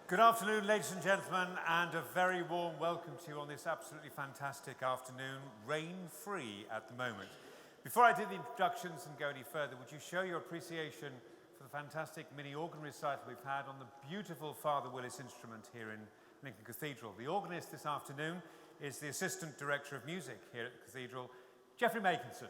Good afternoon, ladies and gentlemen, and a very warm welcome to you on this absolutely fantastic afternoon, rain-free at the moment. Before I do the introductions and go any further, would you show your appreciation for the fantastic mini organ recital we've had on the beautiful Father Willis instrument here in Lincoln Cathedral. The organist this afternoon is the Assistant Director of Music here at the Cathedral, Geoffrey Makinson.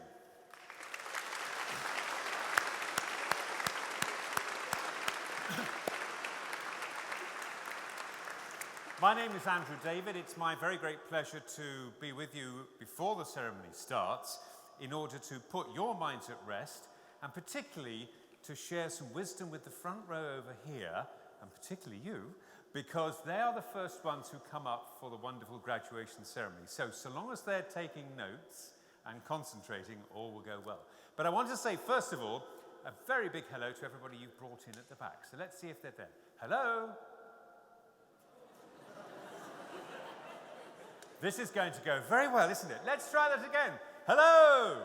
My name is Andrew David. It's my very great pleasure to be with you before the ceremony starts in order to put your minds at rest and particularly to share some wisdom with the front row over here, and particularly you, because they are the first ones who come up for the wonderful graduation ceremony. So long as they're taking notes and concentrating, all will go well. But I want to say, first of all, a very big hello to everybody you've brought in at the back. So let's see if they're there. Hello. This is going to go very well, isn't it? Let's try that again. Hello.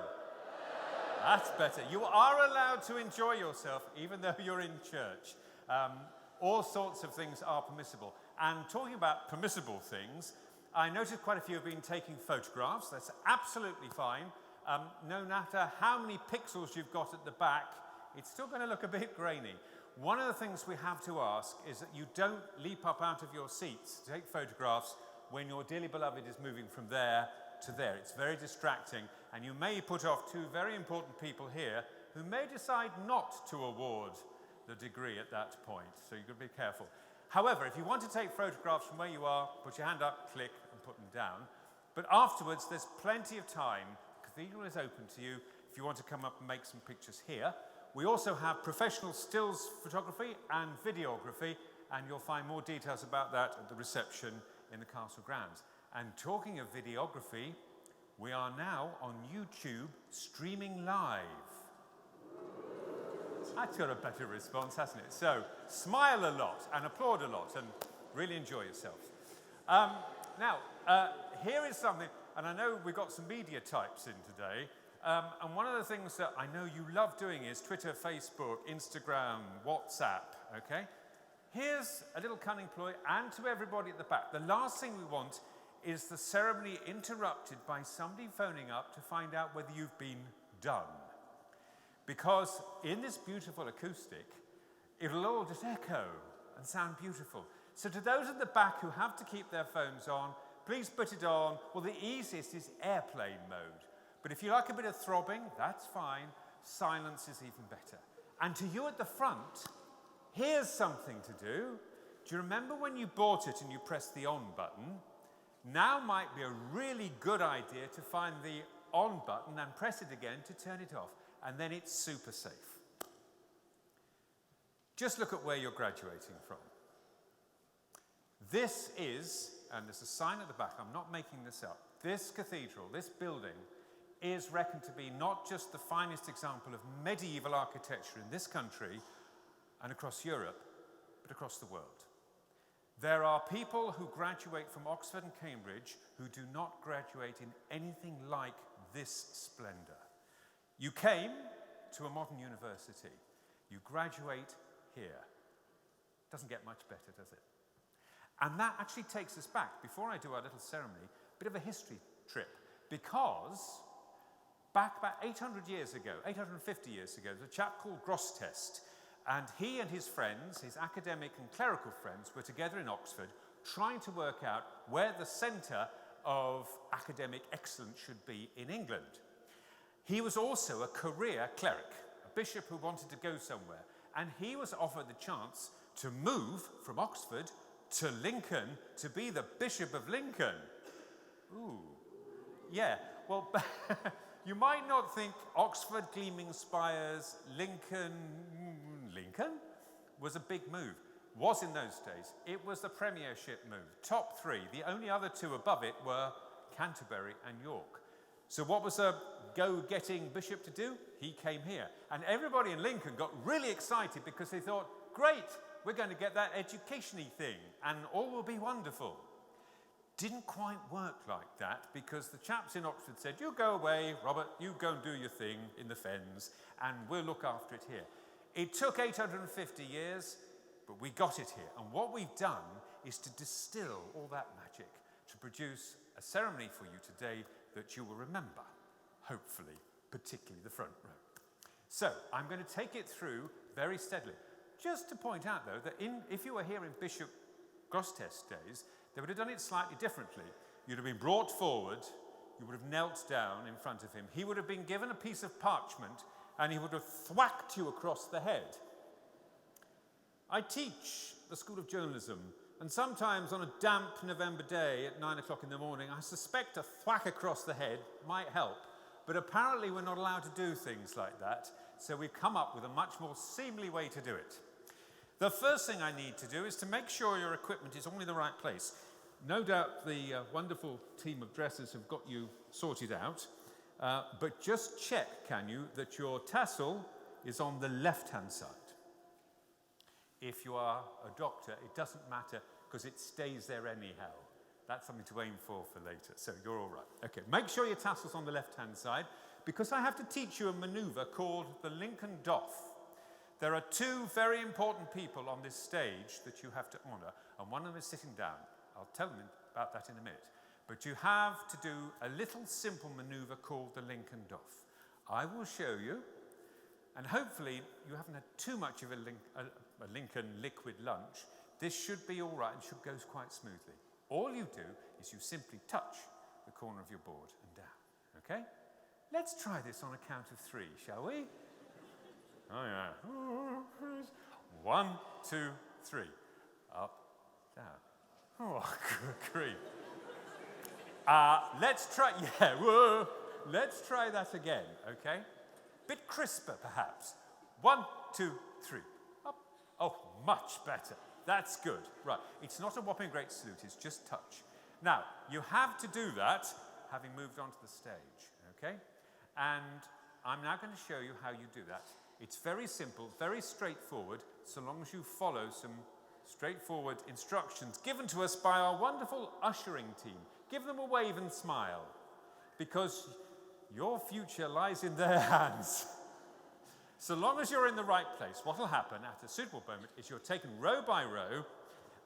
That's better. You are allowed to enjoy yourself, even though you're in church. All sorts of things are permissible. And talking about permissible things, I noticed quite a few have been taking photographs. That's absolutely fine. No matter how many pixels you've got at the back, it's still going to look a bit grainy. One of the things we have to ask is that you don't leap up out of your seats to take photographs when your dearly beloved is moving from there to there. It's very distracting, and you may put off two very important people here who may decide not to award the degree at that point, so you've got to be careful. However, if you want to take photographs from where you are, put your hand up, click, and put them down. But afterwards, there's plenty of time. The cathedral is open to you if you want to come up and make some pictures here. We also have professional stills photography and videography, and you'll find more details about that at the reception in the castle grounds. And talking of videography, we are now on YouTube streaming live. That's got a better response, hasn't it? So smile a lot and applaud a lot and really enjoy yourselves. Now, here is something, and I know we've got some media types in today, and one of the things that I know you love doing is Twitter, Facebook, Instagram, WhatsApp, okay? Here's a little cunning ploy, and to everybody at the back, the last thing we want is the ceremony interrupted by somebody phoning up to find out whether you've been done. Because in this beautiful acoustic, it'll all just echo and sound beautiful. So to those at the back who have to keep their phones on, please put it on. Well, the easiest is airplane mode. But if you like a bit of throbbing, that's fine. Silence is even better. And to you at the front, here's something to do. Do you remember when you bought it and you pressed the on button? Now might be a really good idea to find the on button and press it again to turn it off. And then it's super safe. Just look at where you're graduating from. This is, and there's a sign at the back, I'm not making this up, this cathedral, this building, is reckoned to be not just the finest example of medieval architecture in this country and across Europe, but across the world. There are people who graduate from Oxford and Cambridge who do not graduate in anything like this splendor. You came to a modern university. You graduate here. Doesn't get much better, does it? And that actually takes us back, before I do our little ceremony, a bit of a history trip, because back about 800 years ago, 850 years ago, there's a chap called Grosseteste. And he and his friends, his academic and clerical friends, were together in Oxford trying to work out where the centre of academic excellence should be in England. He was also a career cleric, a bishop who wanted to go somewhere. And he was offered the chance to move from Oxford to Lincoln to be the Bishop of Lincoln. Ooh, yeah, well, you might not think Oxford, gleaming spires, Lincoln was a big move. Was in those days. It was the premiership move. Top three. The only other two above it were Canterbury and York. So what was a go-getting bishop to do? He came here. And everybody in Lincoln got really excited because they thought, great, we're going to get that education-y thing and all will be wonderful. Didn't quite work like that because the chaps in Oxford said, you go away, Robert, you go and do your thing in the Fens and we'll look after it here. It took 850 years. but we got it here. And what we've done is to distill all that magic to produce a ceremony for you today that you will remember, hopefully, particularly the front row. So I'm going to take it through very steadily. Just to point out, though, that if you were here in Bishop Grosseteste's days, they would have done it slightly differently. You'd have been brought forward, you would have knelt down in front of him. He would have been given a piece of parchment, and he would have thwacked you across the head. I teach the School of Journalism, and sometimes on a damp November day at 9 o'clock in the morning, I suspect a thwack across the head might help. But apparently we're not allowed to do things like that, so we've come up with a much more seemly way to do it. The first thing I need to do is to make sure your equipment is all in the right place. No doubt the wonderful team of dressers have got you sorted out, but just check, can you, that your tassel is on the left-hand side. If you are a doctor, it doesn't matter because it stays there anyhow. That's something to aim for later, so you're all right. Okay, make sure your tassel's on the left-hand side because I have to teach you a maneuver called the Lincoln Doff. There are two very important people on this stage that you have to honour, and one of them is sitting down. I'll tell them about that in a minute. But you have to do a little simple maneuver called the Lincoln Doff. I will show you, and hopefully you haven't had too much of a Lincoln liquid lunch. This should be all right and should go quite smoothly. All you do is you simply touch the corner of your board and down, okay? Let's try this on a count of 3, shall we? Oh, yeah. 1, 2, 3. Up, down. Oh, good grief. Let's try, yeah, whoa. Let's try that again, okay? Bit crisper, perhaps. 1, 2, 3. Up. Oh, much better. That's good. Right. It's not a whopping great salute, it's just touch. Now, you have to do that having moved onto the stage, okay? And I'm now going to show you how you do that. It's very simple, very straightforward, so long as you follow some straightforward instructions given to us by our wonderful ushering team. Give them a wave and smile, because your future lies in their hands. So long as you're in the right place, what will happen at a suitable moment is you're taken row by row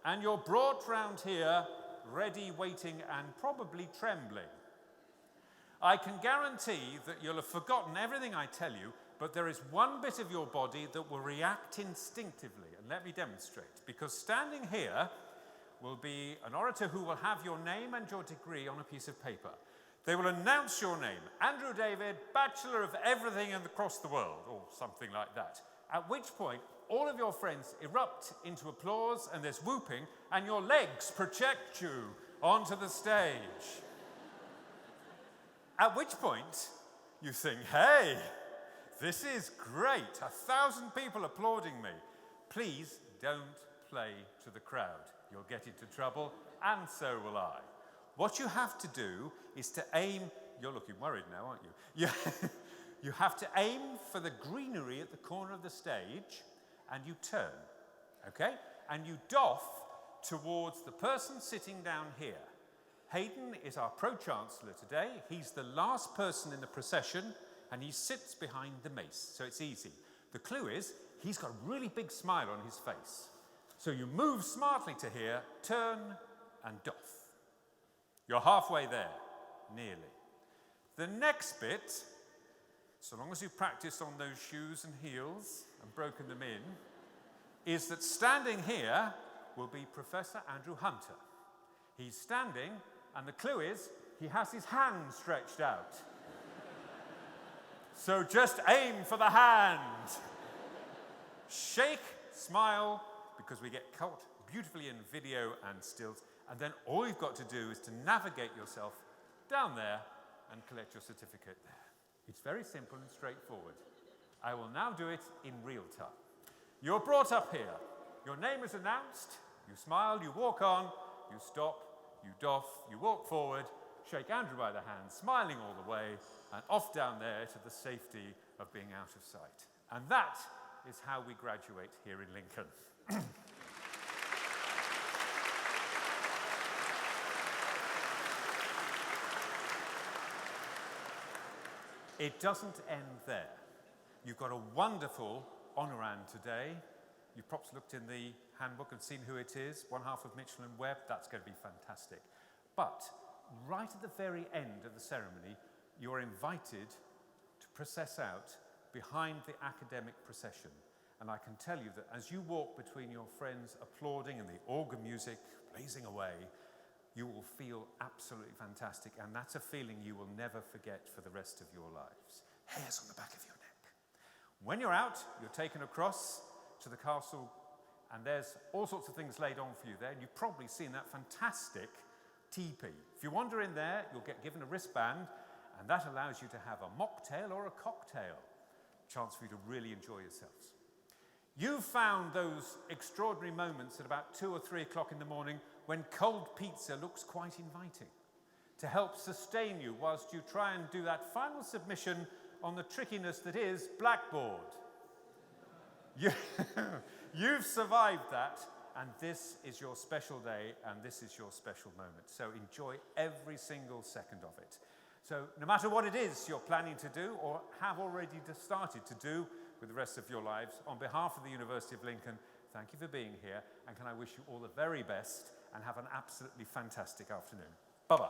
and you're brought round here, ready, waiting, and probably trembling. I can guarantee that you'll have forgotten everything I tell you, but there is one bit of your body that will react instinctively, and let me demonstrate, because standing here will be an orator who will have your name and your degree on a piece of paper. They will announce your name, Andrew David, Bachelor of Everything across the world, or something like that. At which point, all of your friends erupt into applause and there's whooping, and your legs project you onto the stage. At which point, you think, hey, this is great, 1,000 people applauding me. Please don't play to the crowd. You'll get into trouble, and so will I. What you have to do is to aim, you're looking worried now, aren't you? You have to aim for the greenery at the corner of the stage, and you turn, okay? And you doff towards the person sitting down here. Hayden is our Pro-Chancellor today. He's the last person in the procession, and he sits behind the mace, so it's easy. The clue is, he's got a really big smile on his face. So you move smartly to here, turn, and doff. You're halfway there, nearly. The next bit, so long as you've practiced on those shoes and heels and broken them in, is that standing here will be Professor Andrew Hunter. He's standing, and the clue is he has his hand stretched out. So just aim for the hand. Shake, smile, because we get caught beautifully in video and stills. And then all you've got to do is to navigate yourself down there and collect your certificate there. It's very simple and straightforward. I will now do it in real time. You're brought up here. Your name is announced. You smile, you walk on, you stop, you doff, you walk forward, shake Andrew by the hand, smiling all the way, and off down there to the safety of being out of sight. And that is how we graduate here in Lincoln. It doesn't end there. You've got a wonderful honorand today. You've perhaps looked in the handbook and seen who it is, one half of Mitchell and Webb. That's going to be fantastic. But right at the very end of the ceremony, you're invited to process out behind the academic procession. And I can tell you that as you walk between your friends applauding and the organ music blazing away, you will feel absolutely fantastic. And that's a feeling you will never forget for the rest of your lives. Hairs on the back of your neck. When you're out, you're taken across to the castle, and there's all sorts of things laid on for you there. And you've probably seen that fantastic teepee. If you wander in there, you'll get given a wristband, and that allows you to have a mocktail or a cocktail. Chance for you to really enjoy yourselves. You've found those extraordinary moments at about 2 or 3 o'clock in the morning when cold pizza looks quite inviting, to help sustain you whilst you try and do that final submission on the trickiness that is Blackboard. You've survived that, and this is your special day, and this is your special moment. So enjoy every single second of it. So no matter what it is you're planning to do or have already started to do with the rest of your lives, on behalf of the University of Lincoln, thank you for being here, and can I wish you all the very best and have an absolutely fantastic afternoon. Bye-bye.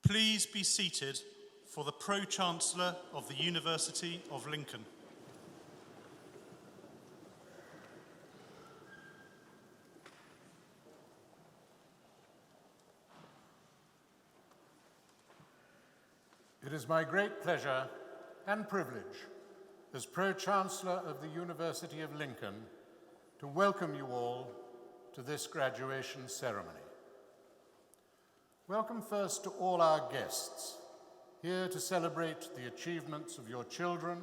Please be seated for the Pro-Chancellor of the University of Lincoln. It is my great pleasure and privilege as Pro-Chancellor of the University of Lincoln to welcome you all to this graduation ceremony. Welcome first to all our guests, here to celebrate the achievements of your children,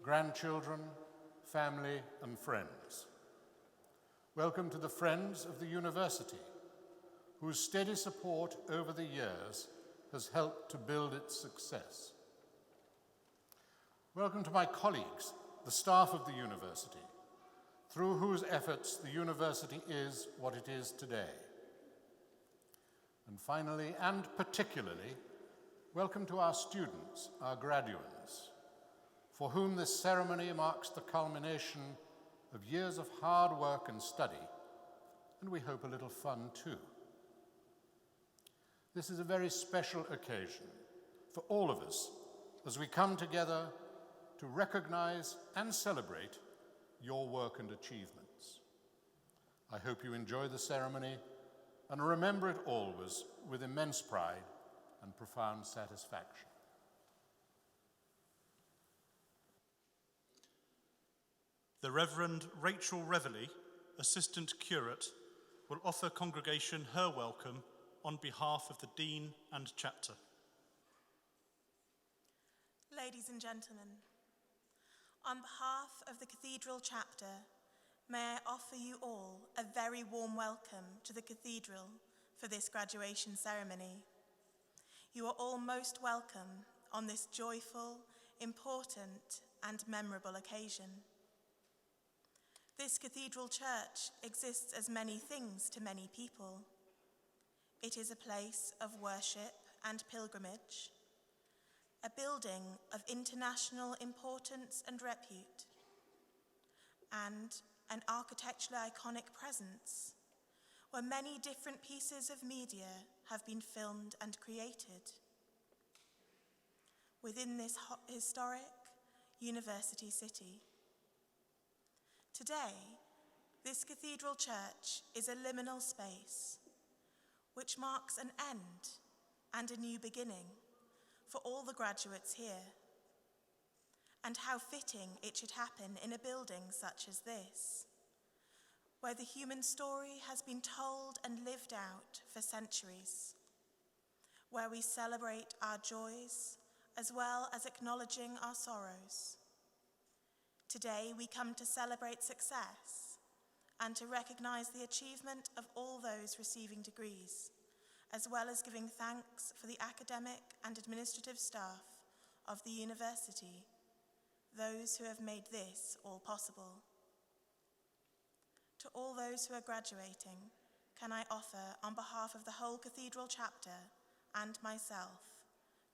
grandchildren, family, and friends. Welcome to the friends of the university, whose steady support over the years has helped to build its success. Welcome to my colleagues, the staff of the university, through whose efforts the university is what it is today. And finally, and particularly, welcome to our students, our graduates, for whom this ceremony marks the culmination of years of hard work and study, and we hope a little fun too. This is a very special occasion for all of us as we come together to recognize and celebrate your work and achievements. I hope you enjoy the ceremony and remember it always with immense pride and profound satisfaction. The Reverend Rachel Reveley, Assistant Curate, will offer congregation her welcome on behalf of the Dean and Chapter. Ladies and gentlemen, on behalf of the Cathedral Chapter, may I offer you all a very warm welcome to the Cathedral for this graduation ceremony. You are all most welcome on this joyful, important, and memorable occasion. This Cathedral Church exists as many things to many people. It is a place of worship and pilgrimage, a building of international importance and repute, and an architecturally iconic presence where many different pieces of media have been filmed and created. Within this historic university city. Today, this Cathedral Church is a liminal space which marks an end and a new beginning for all the graduates here. And how fitting it should happen in a building such as this, where the human story has been told and lived out for centuries, where we celebrate our joys as well as acknowledging our sorrows. Today we come to celebrate success and to recognize the achievement of all those receiving degrees, as well as giving thanks for the academic and administrative staff of the university, those who have made this all possible. To all those who are graduating, can I offer, on behalf of the whole Cathedral Chapter and myself,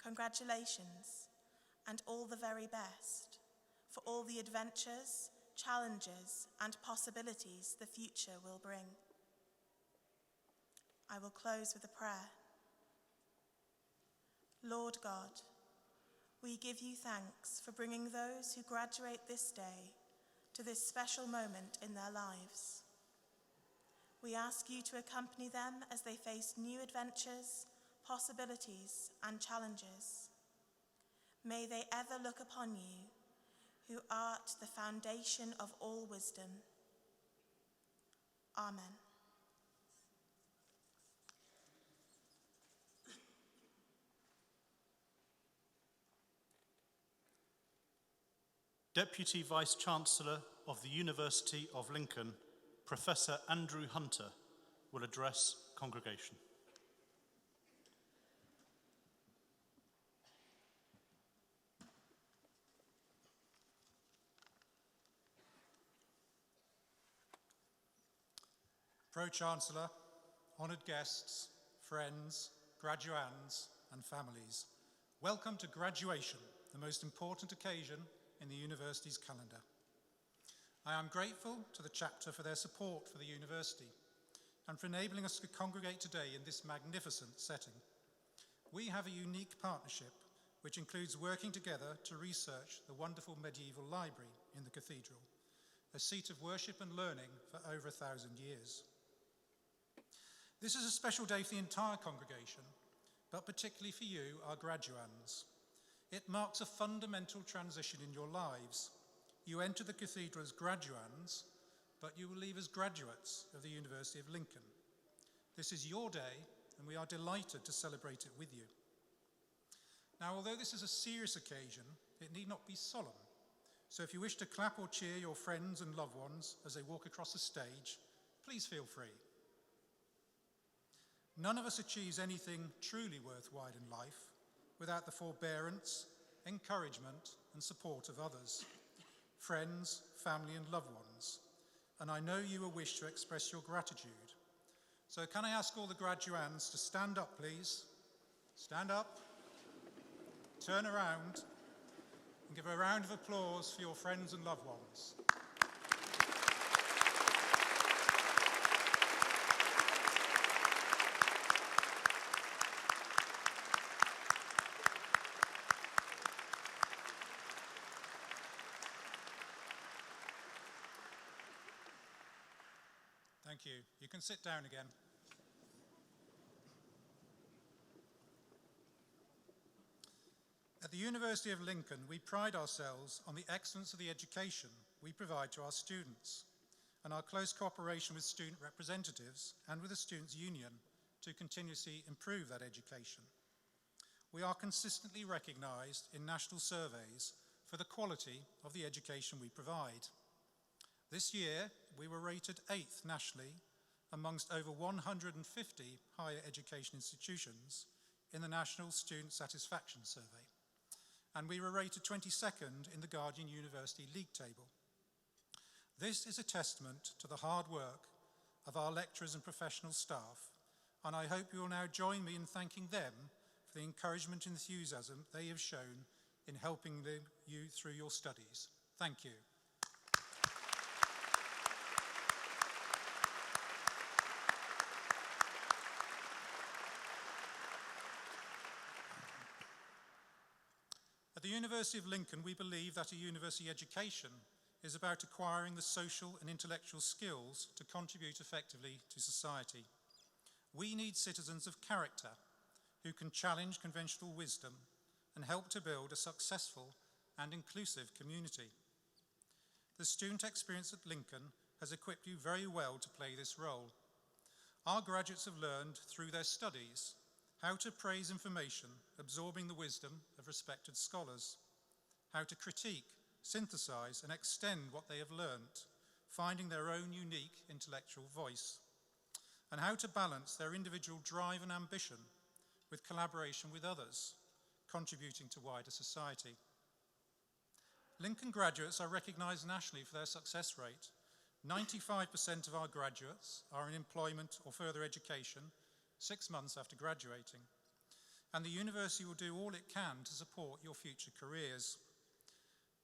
congratulations and all the very best for all the adventures, challenges, and possibilities the future will bring. I will close with a prayer. Lord God, we give you thanks for bringing those who graduate this day to this special moment in their lives. We ask you to accompany them as they face new adventures, possibilities, and challenges. May they ever look upon you, who art the foundation of all wisdom. Amen. Deputy Vice-Chancellor of the University of Lincoln, Professor Andrew Hunter, will address congregation. Pro-Chancellor, honoured guests, friends, graduands and families, welcome to graduation, the most important occasion in the university's calendar. I am grateful to the chapter for their support for the university and for enabling us to congregate today in this magnificent setting. We have a unique partnership which includes working together to research the wonderful medieval library in the cathedral, a seat of worship and learning for over 1,000 years. This is a special day for the entire congregation, but particularly for you, our graduands. It marks a fundamental transition in your lives. You enter the cathedral as graduands, but you will leave as graduates of the University of Lincoln. This is your day, and we are delighted to celebrate it with you. Now, although this is a serious occasion, it need not be solemn. So if you wish to clap or cheer your friends and loved ones as they walk across the stage, please feel free. None of us achieves anything truly worthwhile in life without the forbearance, encouragement, and support of others, friends, family, and loved ones. And I know you will wish to express your gratitude. So can I ask all the graduands to stand up, please? Stand up, turn around, and give a round of applause for your friends and loved ones. Thank you. You can sit down again. At the University of Lincoln, we pride ourselves on the excellence of the education we provide to our students and our close cooperation with student representatives and with the Students' Union to continuously improve that education. We are consistently recognized in national surveys for the quality of the education we provide. This year, we were rated 8th nationally amongst over 150 higher education institutions in the National Student Satisfaction Survey, and we were rated 22nd in the Guardian University League Table. This is a testament to the hard work of our lecturers and professional staff, and I hope you will now join me in thanking them for the encouragement and enthusiasm they have shown in helping you through your studies. Thank you. At the University of Lincoln, we believe that a university education is about acquiring the social and intellectual skills to contribute effectively to society. We need citizens of character who can challenge conventional wisdom and help to build a successful and inclusive community. The student experience at Lincoln has equipped you very well to play this role. Our graduates have learned through their studies how to praise information, absorbing the wisdom of respected scholars, how to critique, synthesize, and extend what they have learnt, finding their own unique intellectual voice, and how to balance their individual drive and ambition with collaboration with others, contributing to wider society. Lincoln graduates are recognized nationally for their success rate. 95% of our graduates are in employment or further education 6 months after graduating, and the university will do all it can to support your future careers.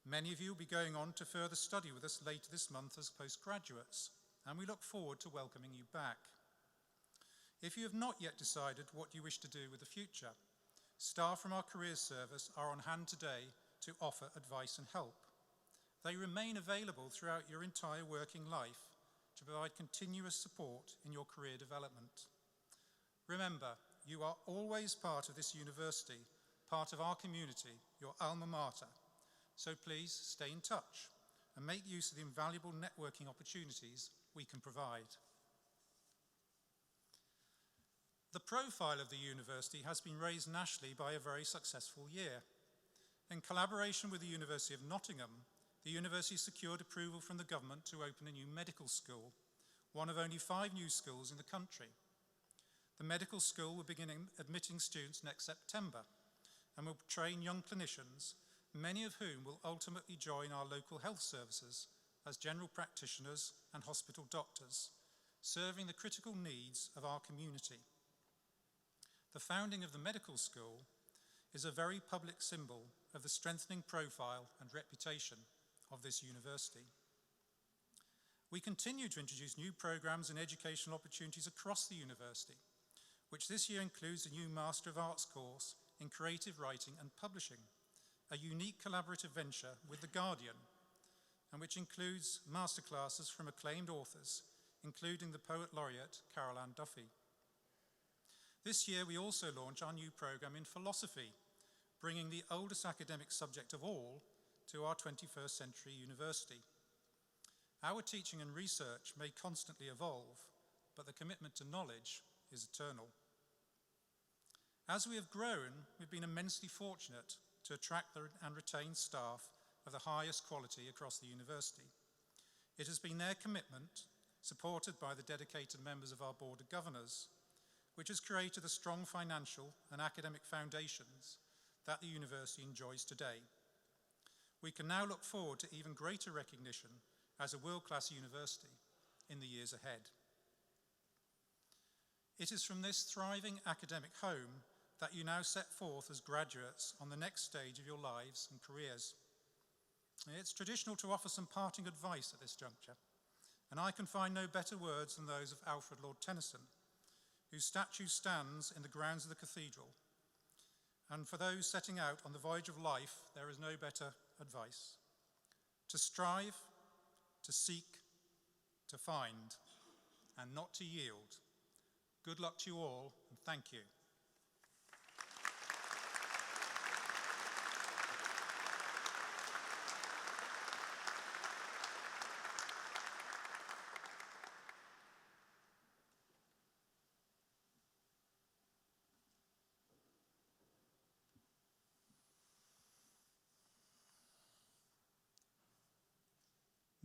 Many of you will be going on to further study with us later this month as postgraduates, and we look forward to welcoming you back. If you have not yet decided what you wish to do with the future, staff from our careers service are on hand today to offer advice and help. They remain available throughout your entire working life to provide continuous support in your career development. Remember, you are always part of this university, part of our community, your alma mater. So please stay in touch and make use of the invaluable networking opportunities we can provide. The profile of the university has been raised nationally by a very successful year. In collaboration with the University of Nottingham, the university secured approval from the government to open a new medical school, one of only 5 new schools in the country. The medical school will begin admitting students next September and will train young clinicians, many of whom will ultimately join our local health services as general practitioners and hospital doctors, serving the critical needs of our community. The founding of the medical school is a very public symbol of the strengthening profile and reputation of this university. We continue to introduce new programs and educational opportunities across the university. which this year includes a new Master of Arts course in creative writing and publishing, a unique collaborative venture with The Guardian, and which includes masterclasses from acclaimed authors, including the Poet Laureate Carol Ann Duffy. This year we also launch our new programme in philosophy, bringing the oldest academic subject of all to our 21st century university. Our teaching and research may constantly evolve, but the commitment to knowledge is eternal. As we have grown, we've been immensely fortunate to attract and retain staff of the highest quality across the university. It has been their commitment, supported by the dedicated members of our Board of Governors, which has created the strong financial and academic foundations that the university enjoys today. We can now look forward to even greater recognition as a world-class university in the years ahead. It is from this thriving academic home that you now set forth as graduates on the next stage of your lives and careers. It's traditional to offer some parting advice at this juncture, and I can find no better words than those of Alfred Lord Tennyson, whose statue stands in the grounds of the cathedral. And for those setting out on the voyage of life, there is no better advice: to strive, to seek, to find, and not to yield. Good luck to you all, and thank you.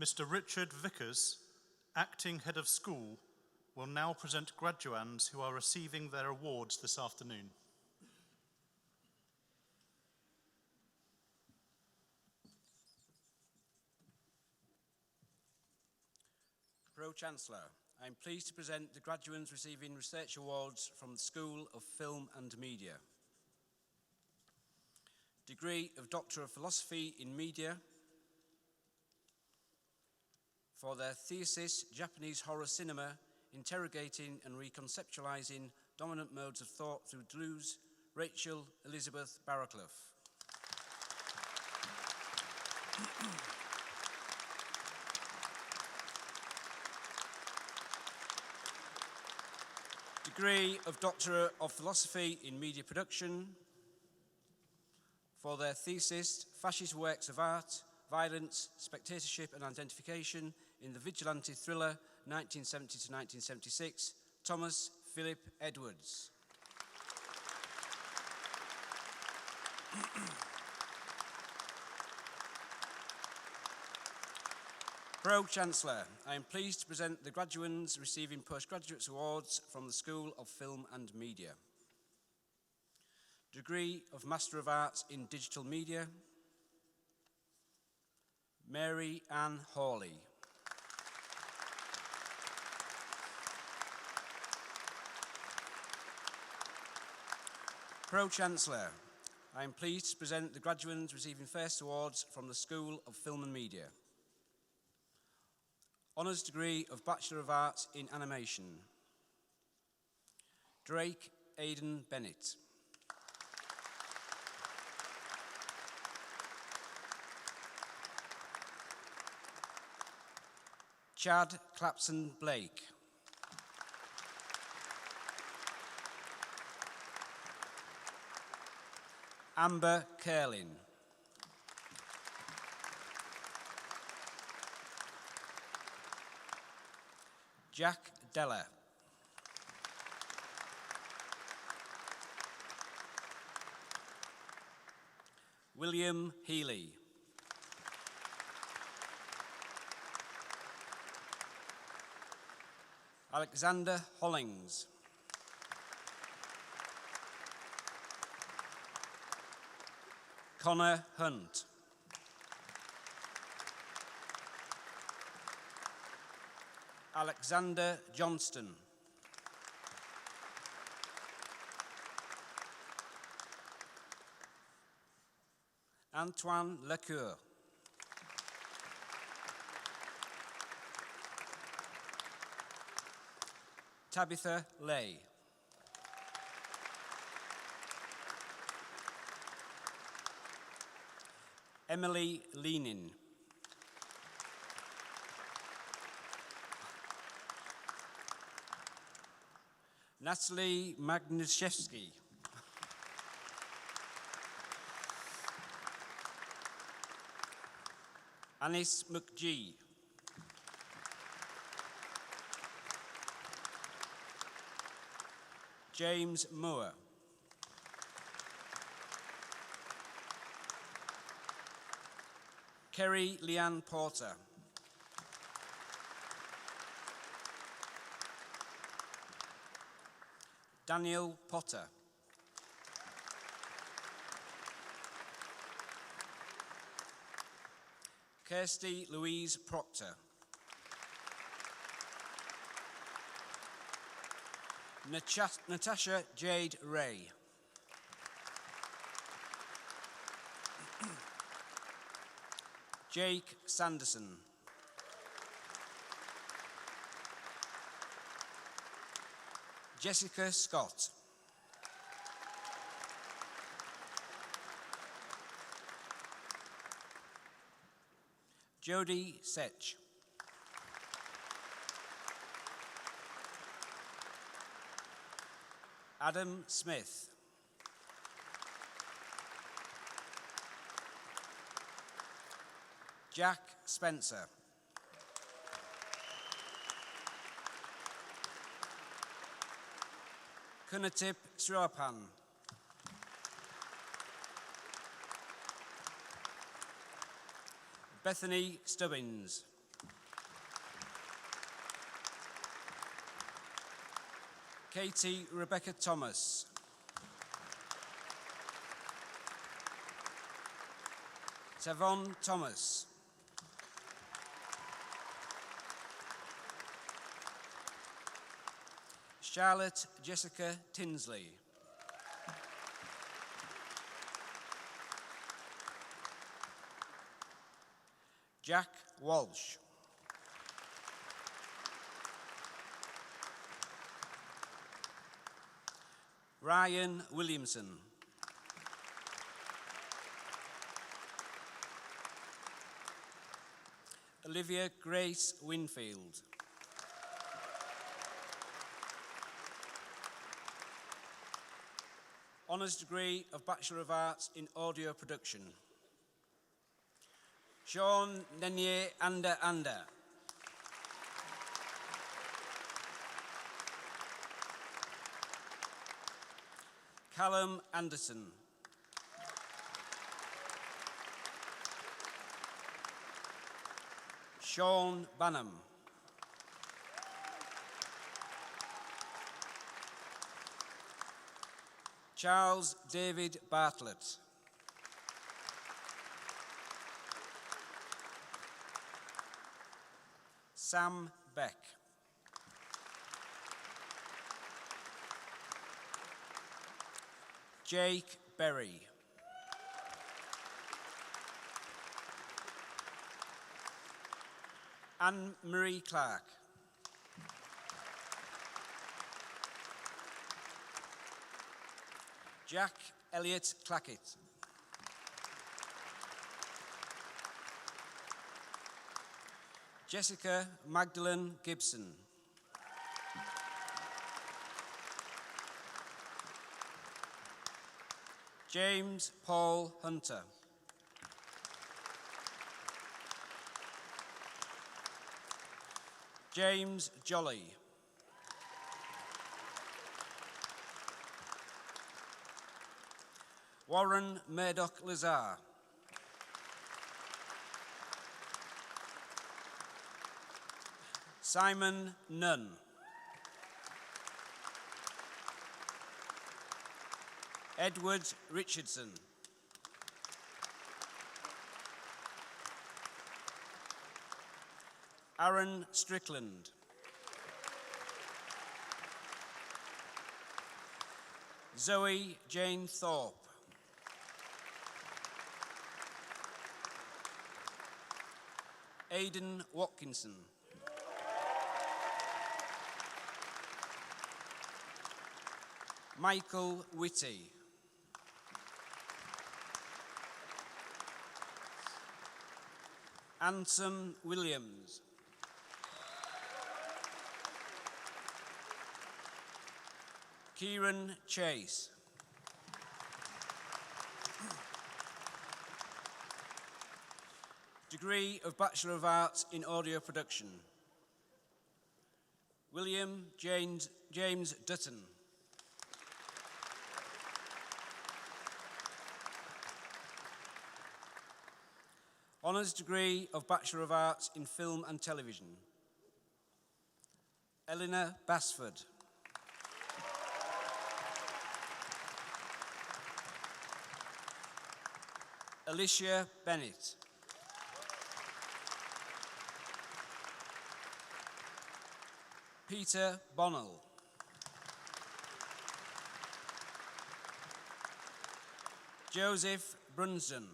Mr. Richard Vickers, Acting Head of School, will now present graduands who are receiving their awards this afternoon. Pro-Chancellor, I am pleased to present the graduands receiving research awards from the School of Film and Media. Degree of Doctor of Philosophy in Media for their thesis, Japanese Horror Cinema, Interrogating and Reconceptualizing Dominant Modes of Thought Through Deleuze, Rachel Elizabeth Barraclough. Degree of Doctor of Philosophy in Media Production for their thesis, Fascist Works of Art, Violence, Spectatorship and Identification in the Vigilante Thriller 1970 to 1976, Thomas Philip Edwards. Pro-Chancellor, I am pleased to present the graduands receiving postgraduate awards from the School of Film and Media. Degree of Master of Arts in Digital Media, Mary Ann Hawley. Pro-Chancellor, I am pleased to present the graduands receiving first awards from the School of Film and Media. Honours degree of Bachelor of Arts in Animation, Drake Aidan Bennett. Chad Clapson Blake. Amber Curlin. Jack Della. William Healy. Alexander Hollings. Connor Hunt. Alexander Johnston. Antoine Lecoeur. Tabitha Lay. Emily Leanin. Natalie Magnuszewski. Anis McGee. James Moore. Kerry Leanne Porter. Daniel Potter. Kirsty Louise Proctor. Natasha Jade Ray. Jake Sanderson. Jessica Scott. Jodie Setch. Adam Smith. Jack Spencer. Kunatip Sriapan. Bethany Stubbins. Katie Rebecca Thomas. Tavon Thomas. Charlotte Jessica Tinsley. Jack Walsh. Ryan Williamson. Olivia Grace Winfield. Honours degree of Bachelor of Arts in Audio Production. Sean Nenye Anda. Callum Anderson. Sean Banham. Charles David Bartlett. Sam Beck. Jake Berry. Anne-Marie Clark. Jack Elliott Clackett. Jessica Magdalene Gibson. James Paul Hunter. James Jolly. Warren Murdoch Lazar. Simon Nunn. Edward Richardson. Aaron Strickland. Zoe Jane Thorpe. Aidan Watkinson. Michael Whitty. Ansem Williams. Kieran Chase. Degree of Bachelor of Arts in Audio Production. William James Dutton. Honours degree of Bachelor of Arts in Film and Television. Eleanor Basford. Alicia Bennett. Peter Bonnell. Joseph Brunsden.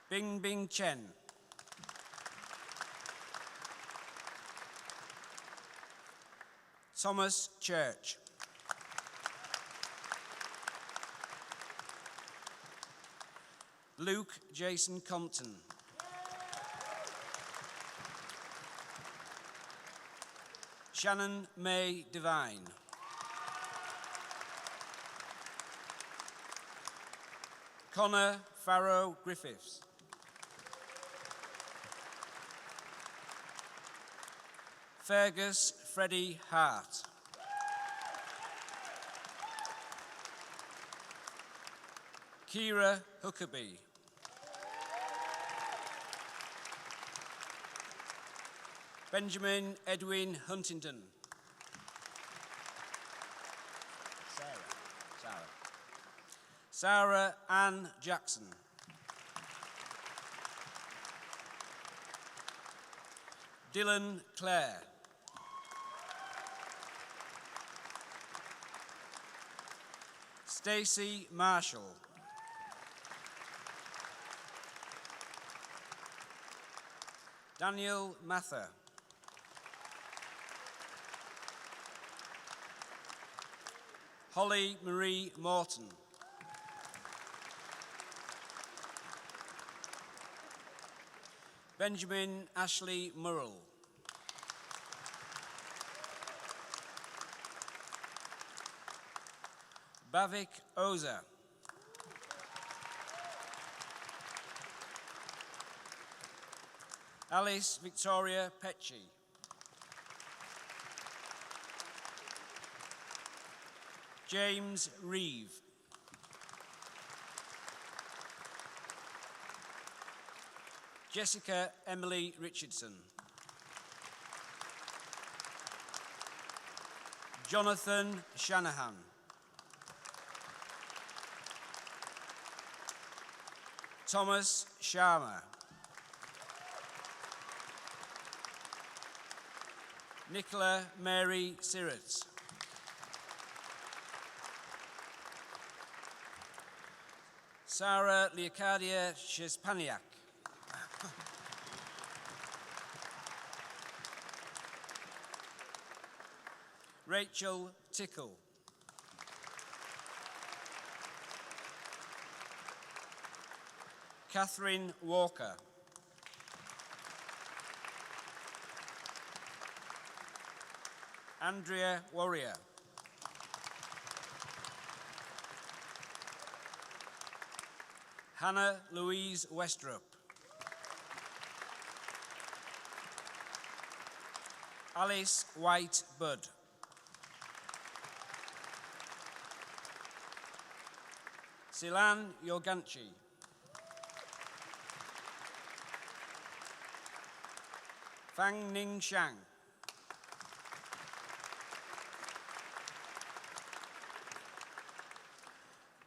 Bing Bing Chen. Thomas Church. Luke Jason Compton. Shannon May Devine. Connor Farrow Griffiths. Fergus Freddie Hart. Kira Huckabee. Benjamin Edwin Huntington. Sarah Ann Jackson. Dylan Clare. Stacey Marshall. Daniel Mather. Holly Marie Morton. Benjamin Ashley Murrell. Bavik Oza. Alice Victoria Pecci. James Reeve. Jessica Emily Richardson. Jonathan Shanahan. Thomas Sharma. Nicola Mary Sirrett. Sarah Leocadia Shespaniak. Rachel Tickle. Catherine Walker. Andrea Warrior. Hannah Louise Westrup. Alice White Budd. Silan Yoganchi. Fang Ning Shang.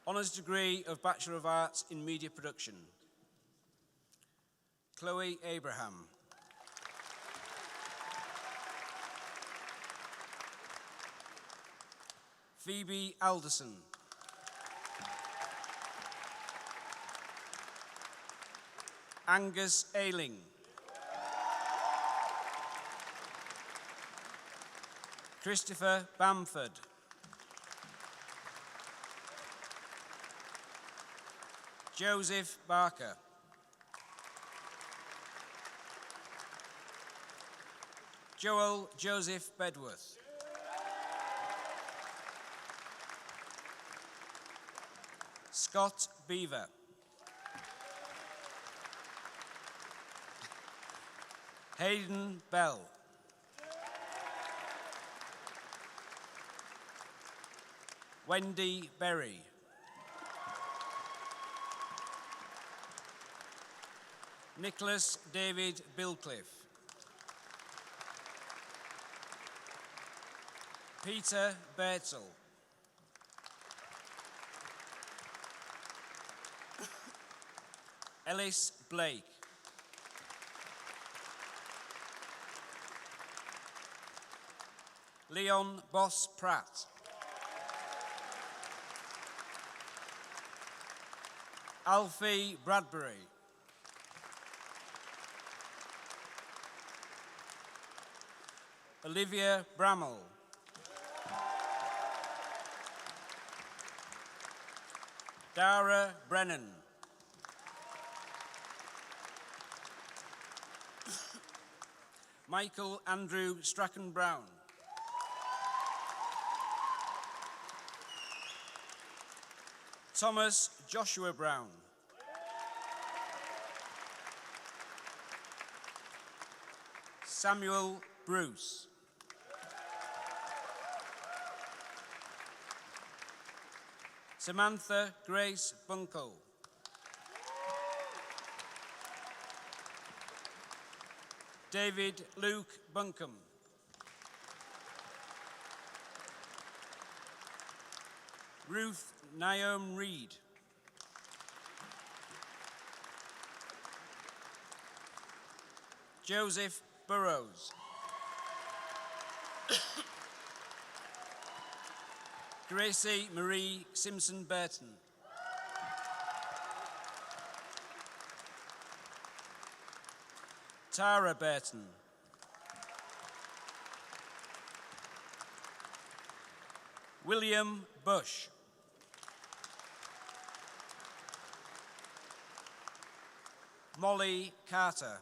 Honours degree of Bachelor of Arts in Media Production. Chloe Abraham. Phoebe Alderson. Angus Ailing. Christopher Bamford. Joseph Barker. Joel Joseph Bedworth. Scott Beaver. Hayden Bell. Wendy Berry. Nicholas David Bilcliffe. Peter Bertel. Ellis Blake. Leon Boss Pratt. Alfie Bradbury. Olivia Bramall. Dara Brennan. Michael Andrew Strachan Brown. Thomas Joshua Brown. Samuel Bruce. Samantha Grace Bunkle. David Luke Buncombe. Ruth Naomi Reed. Joseph Burrows. Gracie Marie Simpson Burton. Tara Burton. William Bush. Molly Carter.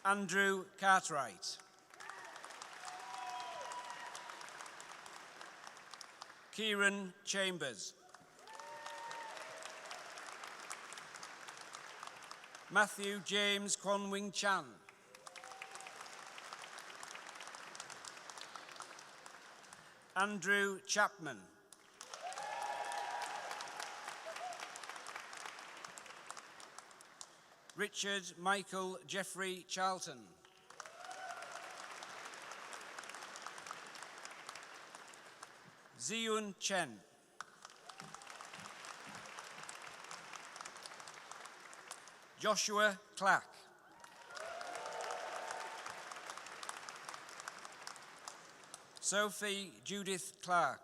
Andrew Cartwright. Kieran Chambers. Matthew James Kwon Wing Chan. Andrew Chapman. Richard Michael Jeffrey Charlton. Ziyun Chen. Joshua Clack. Sophie Judith Clark.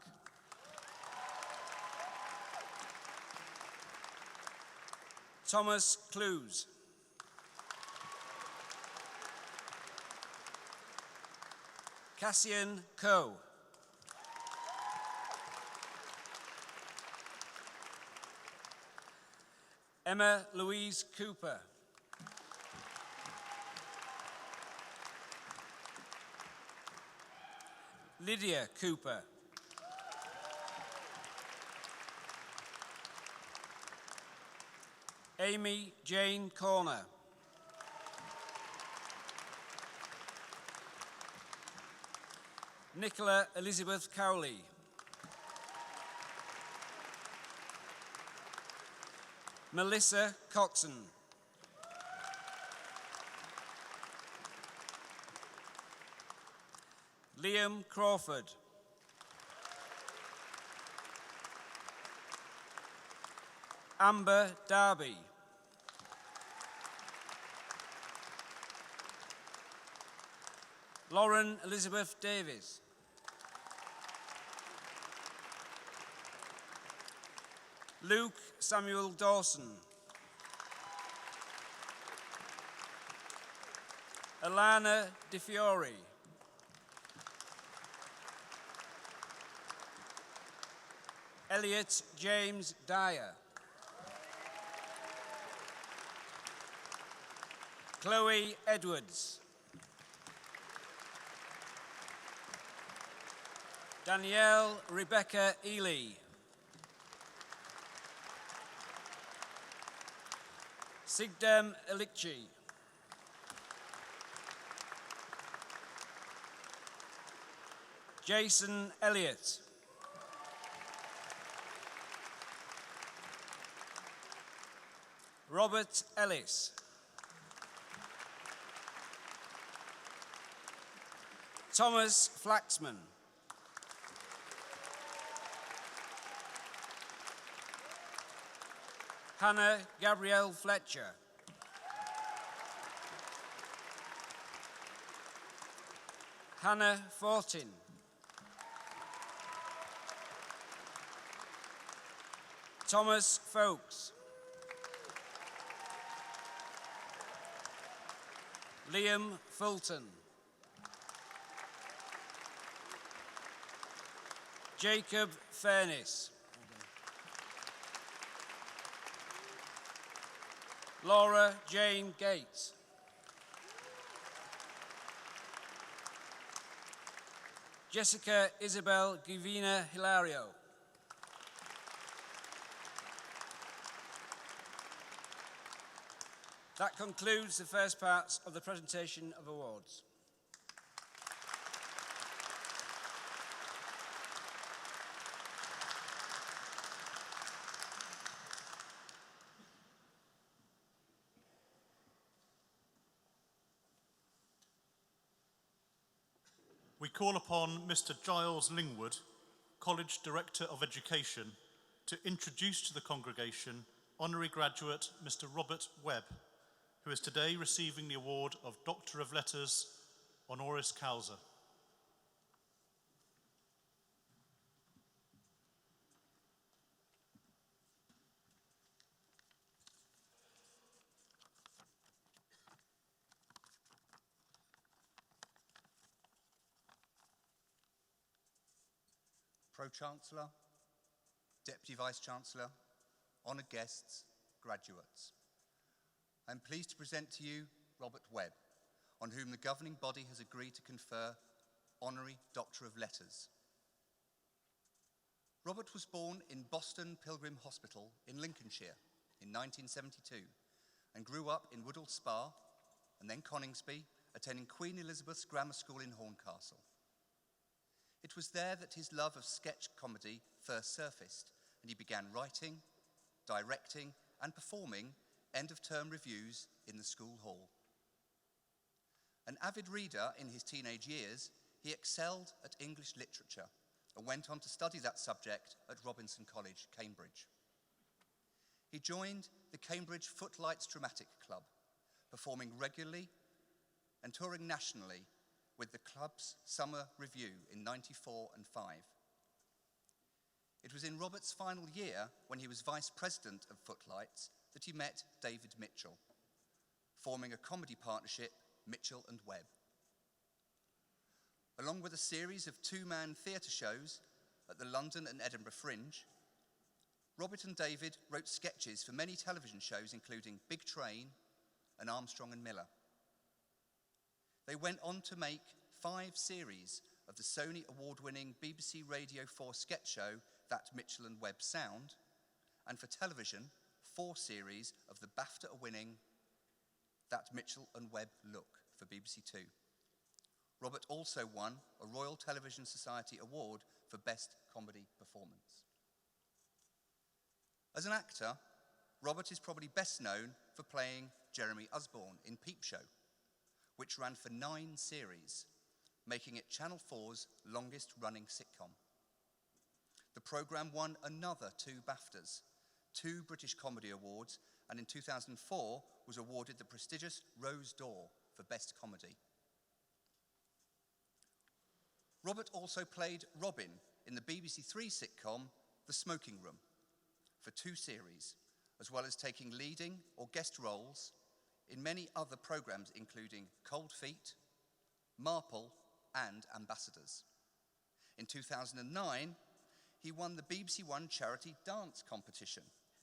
Thomas Clues. Cassian Coe. Emma Louise Cooper. Lydia Cooper. Amy Jane Corner. Nicola Elizabeth Cowley. Melissa Coxon. Liam Crawford. Amber Darby. Lauren Elizabeth Davis. Luke Samuel Dawson. Alana Di Fiore. Elliot James Dyer. Chloe Edwards. Danielle Rebecca Ely. Sigdem Elikci. Jason Elliott. Robert Ellis. Thomas Flaxman. Hannah Gabrielle Fletcher. Hannah Fortin. Thomas Folks. Liam Fulton. Jacob Fairness. Laura Jane Gates. Jessica Isabel Givina Hilario. That concludes the first part of the presentation of awards. We call upon Mr. Giles Lingwood, College Director of Education, to introduce to the congregation Honorary Graduate Mr. Robert Webb, who is today receiving the award of Doctor of Letters honoris causa. Pro-Chancellor, Deputy Vice-Chancellor, honoured guests, graduates. I am pleased to present to you Robert Webb, on whom the governing body has agreed to confer Honorary Doctor of Letters. Robert was born in Boston Pilgrim Hospital in Lincolnshire in 1972 and grew up in Woodall Spa and then Coningsby, attending Queen Elizabeth's Grammar School in Horncastle. It was there that his love of sketch comedy first surfaced, and he began writing, directing, and performing end-of-term reviews in the school hall. An avid reader in his teenage years, he excelled at English literature and went on to study that subject at Robinson College, Cambridge. He joined the Cambridge Footlights Dramatic Club, performing regularly and touring nationally with the club's summer review in '94 and '95. It was in Robert's final year, when he was vice president of Footlights, that he met David Mitchell, forming a comedy partnership, Mitchell and Webb. Along with a series of two-man theatre shows at the London and Edinburgh Fringe, Robert and David wrote sketches for many television shows, including Big Train and Armstrong and Miller. They went on to make 5 series of the Sony award-winning BBC Radio 4 sketch show, That Mitchell and Webb Sound, and for television, 4 series of the BAFTA-winning That Mitchell and Webb Look for BBC 2. Robert also won a Royal Television Society Award for Best Comedy Performance. As an actor, Robert is probably best known for playing Jeremy Usborne in Peep Show, which ran for 9 series, making it Channel 4's longest-running sitcom. The programme won another 2 BAFTAs, 2 British Comedy Awards, and in 2004 was awarded the prestigious Rose d'Or for Best Comedy. Robert also played Robin in the BBC 3 sitcom The Smoking Room for 2 series, as well as taking leading or guest roles in many other programmes, including Cold Feet, Marple, and Ambassadors. In 2009, he won the BBC One charity dance competition,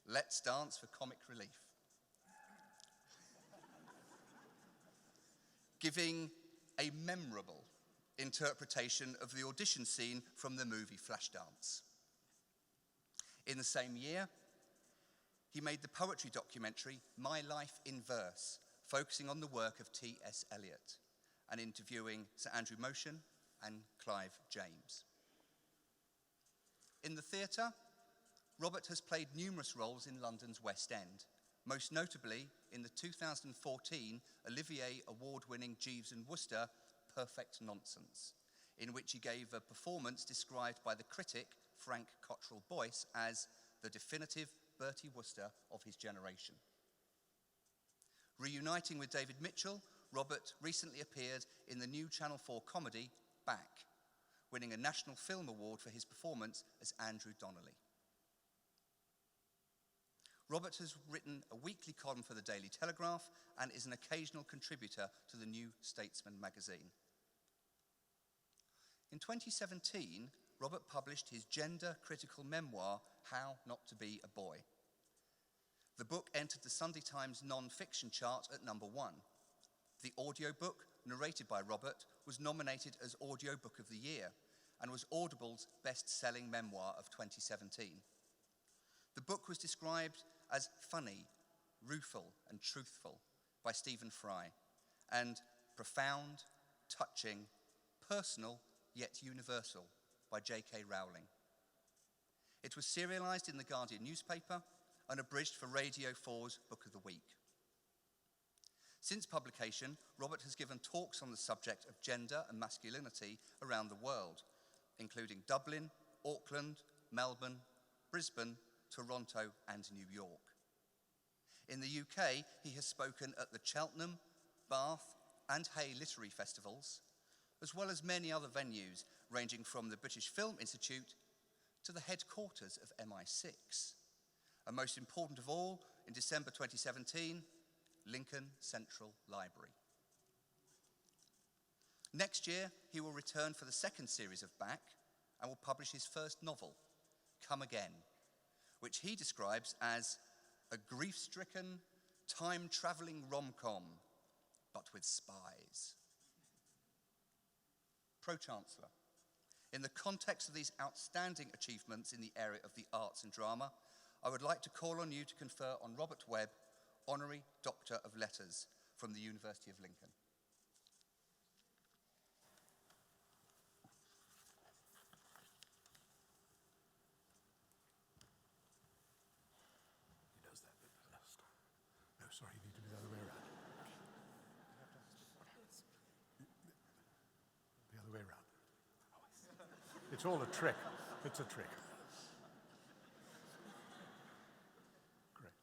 Let's Dance for Comic Relief, giving a memorable interpretation of the audition scene from the movie Flashdance. In the same year, he made the poetry documentary My Life in Verse, focusing on the work of T.S. Eliot and interviewing Sir Andrew Motion and Clive James. In the theatre, Robert has played numerous roles in London's West End, most notably in the 2014 Olivier Award-winning Jeeves and Wooster Perfect Nonsense, in which he gave a performance described by the critic Frank Cottrell Boyce as the definitive Bertie Wooster of his generation. Reuniting with David Mitchell, Robert recently appeared in the new Channel 4 comedy Back, winning a National Film Award for his performance as Andrew Donnelly. Robert has written a weekly column for the Daily Telegraph and is an occasional contributor to the New Statesman magazine. In 2017, Robert published his gender-critical memoir, How Not to Be a Boy. The book entered the Sunday Times non-fiction chart at number 1. The audiobook, narrated by Robert, was nominated as Audiobook of the Year and was Audible's best-selling memoir of 2017. The book was described as funny, rueful, and truthful by Stephen Fry, and profound, touching, personal, yet universal by J.K. Rowling. It was serialised in the Guardian newspaper and abridged for Radio 4's Book of the Week. Since publication, Robert has given talks on the subject of gender and masculinity around the world, including Dublin, Auckland, Melbourne, Brisbane, Toronto, and New York. In the UK, he has spoken at the Cheltenham, Bath, and Hay literary festivals, as well as many other venues, ranging from the British Film Institute to the headquarters of MI6. And most important of all, in December 2017, Lincoln Central Library. Next year, he will return for the second series of Back and will publish his first novel, Come Again, which he describes as a grief-stricken, time-traveling rom-com, but with spies. Pro-Chancellor, in the context of these outstanding achievements in the area of the arts and drama, I would like to call on you to confer on Robert Webb, Honorary Doctor of Letters from the University of Lincoln. He does that bit first. No, sorry, you need to do the other way around. The other way around. It's all a trick. It's a trick. Great.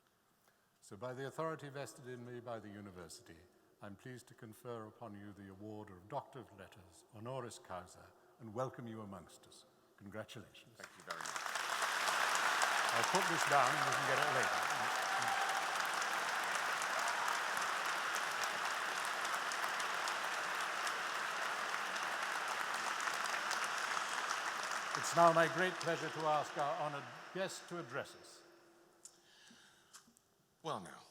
So by the authority vested in me by the university, I'm pleased to confer upon you the award of Doctor of Letters, honoris causa, and welcome you amongst us. Congratulations. Thank you very much. I'll put this down and we can get it later. It's now my great pleasure to ask our honoured guest to address us. Well now,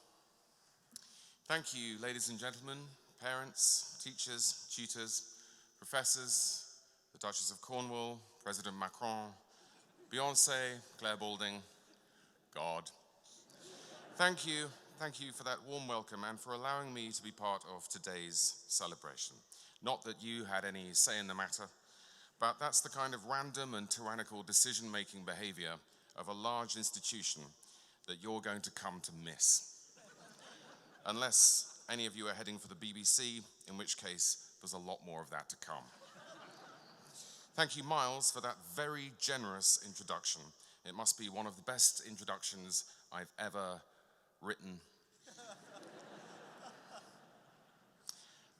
thank you, ladies and gentlemen, parents, teachers, tutors, professors, the Duchess of Cornwall, President Macron, Beyonce, Claire Balding, God. Thank you for that warm welcome and for allowing me to be part of today's celebration. Not that you had any say in the matter, but that's the kind of random and tyrannical decision-making behavior of a large institution that you're going to come to miss. Unless any of you are heading for the BBC, in which case there's a lot more of that to come. Thank you, Miles, for that very generous introduction. It must be one of the best introductions I've ever written.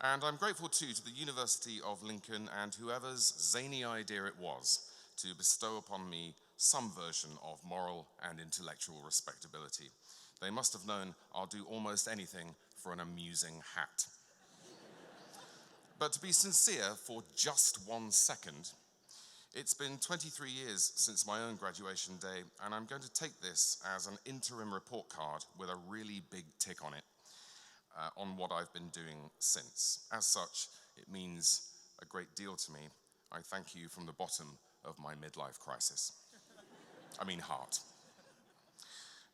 And I'm grateful too to the University of Lincoln and whoever's zany idea it was to bestow upon me some version of moral and intellectual respectability. They must have known I'll do almost anything for an amusing hat. But to be sincere for just 1 second, It's been 23 years since my own graduation day, and I'm going to take this as an interim report card with a really big tick on it on what I've been doing since. As such, it means a great deal to me. I thank you from the bottom of my midlife crisis. I mean heart.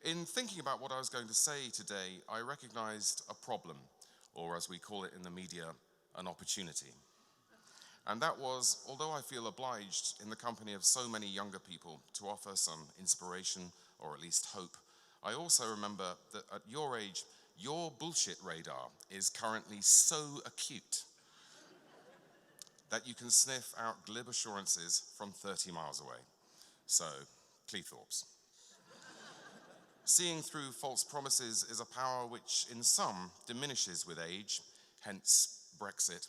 In thinking about what I was going to say today, I recognized a problem, or as we call it in the media, an opportunity. And that was, although I feel obliged in the company of so many younger people to offer some inspiration, or at least hope, I also remember that at your age, your bullshit radar is currently so acute that you can sniff out glib assurances from 30 miles away. So, Cleethorpes. Seeing through false promises is a power which in some diminishes with age, hence Brexit.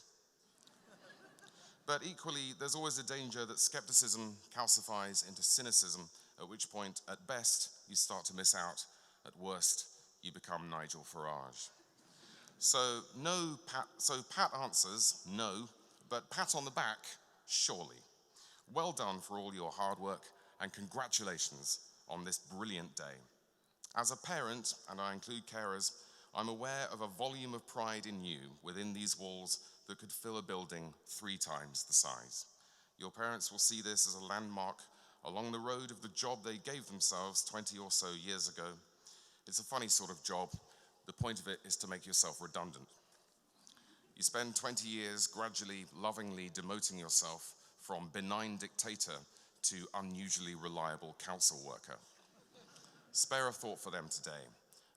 But equally, there's always a danger that skepticism calcifies into cynicism, at which point, at best, you start to miss out. At worst, you become Nigel Farage. So pat answers, no, but pat on the back, surely. Well done for all your hard work, and congratulations on this brilliant day. As a parent, and I include carers, I'm aware of a volume of pride in you within these walls that could fill a building 3 times the size. Your parents will see this as a landmark along the road of the job they gave themselves 20 or so years ago. It's a funny sort of job. The point of it is to make yourself redundant. You spend 20 years gradually, lovingly demoting yourself from benign dictator to unusually reliable council worker. Spare a thought for them today.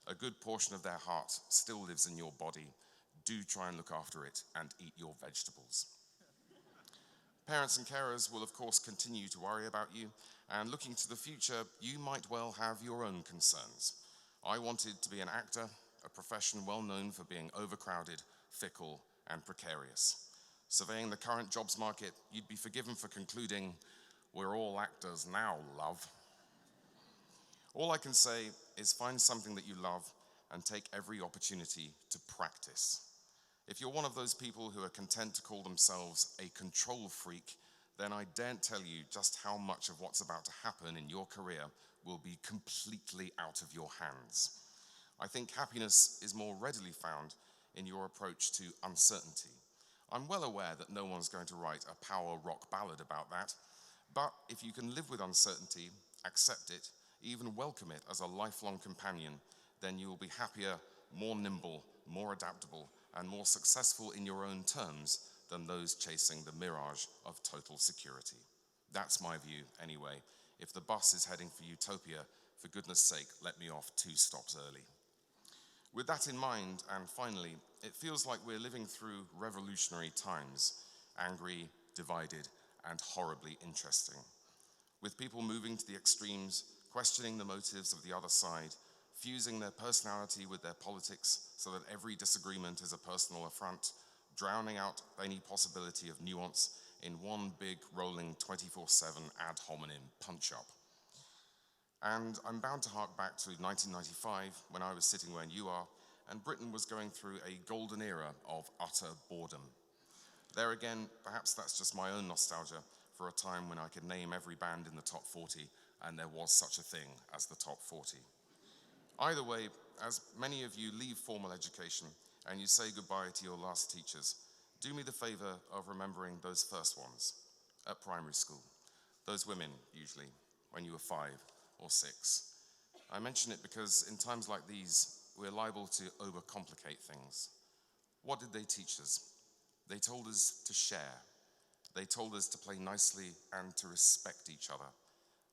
A good portion of their heart still lives in your body. Do try and look after it and eat your vegetables. Parents and carers will of course continue to worry about you, and looking to the future, you might well have your own concerns. I wanted to be an actor, a profession well known for being overcrowded, fickle, and precarious. Surveying the current jobs market, you'd be forgiven for concluding, we're all actors now, love. All I can say is find something that you love and take every opportunity to practice. If you're one of those people who are content to call themselves a control freak, then I daren't tell you just how much of what's about to happen in your career will be completely out of your hands. I think happiness is more readily found in your approach to uncertainty. I'm well aware that no one's going to write a power rock ballad about that, but if you can live with uncertainty, accept it, even welcome it as a lifelong companion, then you will be happier, more nimble, more adaptable, and more successful in your own terms than those chasing the mirage of total security. That's my view, anyway. If the bus is heading for utopia, for goodness sake, let me off 2 stops early. With that in mind, and finally, it feels like we're living through revolutionary times, angry, divided, and horribly interesting. With people moving to the extremes, questioning the motives of the other side, fusing their personality with their politics so that every disagreement is a personal affront, drowning out any possibility of nuance in one big rolling 24/7 ad hominem punch-up. And I'm bound to hark back to 1995 when I was sitting where you are, and Britain was going through a golden era of utter boredom. There again, perhaps that's just my own nostalgia for a time when I could name every band in the top 40 and there was such a thing as the top 40. Either way, as many of you leave formal education and you say goodbye to your last teachers, do me the favor of remembering those first ones at primary school. Those women, usually, when you were 5 or 6. I mention it because in times like these, we're liable to overcomplicate things. What did they teach us? They told us to share. They told us to play nicely and to respect each other.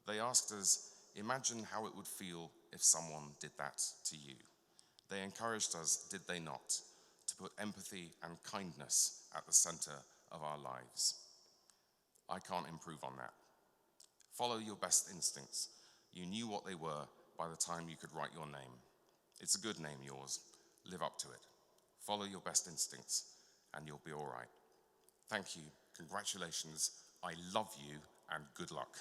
They asked us, imagine how it would feel if someone did that to you. They encouraged us, did they not, to put empathy and kindness at the center of our lives. I can't improve on that. Follow your best instincts. You knew what they were by the time you could write your name. It's a good name, yours. Live up to it. Follow your best instincts, and you'll be all right. Thank you, congratulations, I love you, and good luck.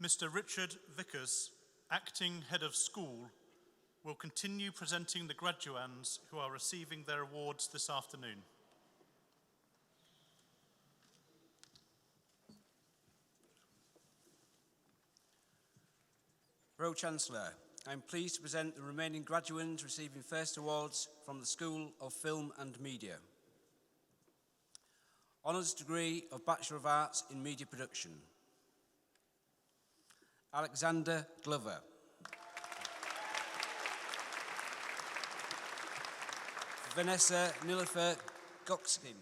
Mr. Richard Vickers, Acting Head of School, will continue presenting the graduands who are receiving their awards this afternoon. Pro-Chancellor, I am pleased to present the remaining graduands receiving first awards from the School of Film and Media. Honours degree of Bachelor of Arts in Media Production. Alexander Glover. Vanessa Nilofer Gokskin.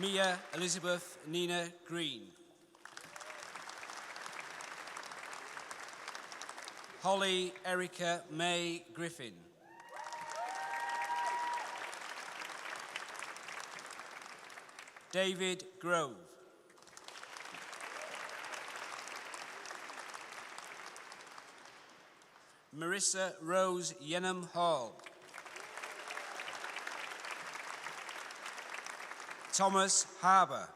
Mia Elizabeth Nina Green. Holly Erica May Griffin. David Grove. Marissa Rose Yenham Hall. Thomas Harbour.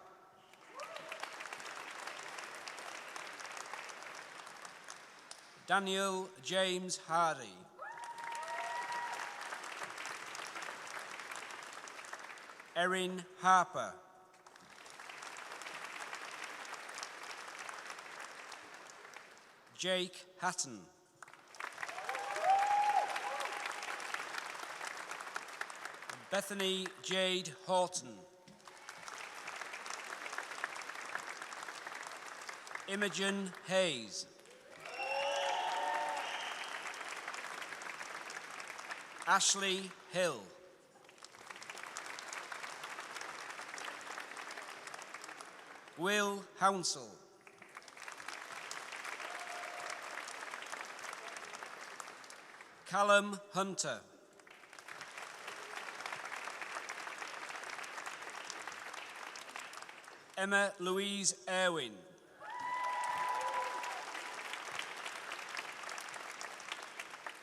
Daniel James Hardy. Erin Harper. Jake Hatton. Bethany Jade Horton. Imogen Hayes. Ashley Hill. Will Hounsell. Callum Hunter. Emma Louise Irwin.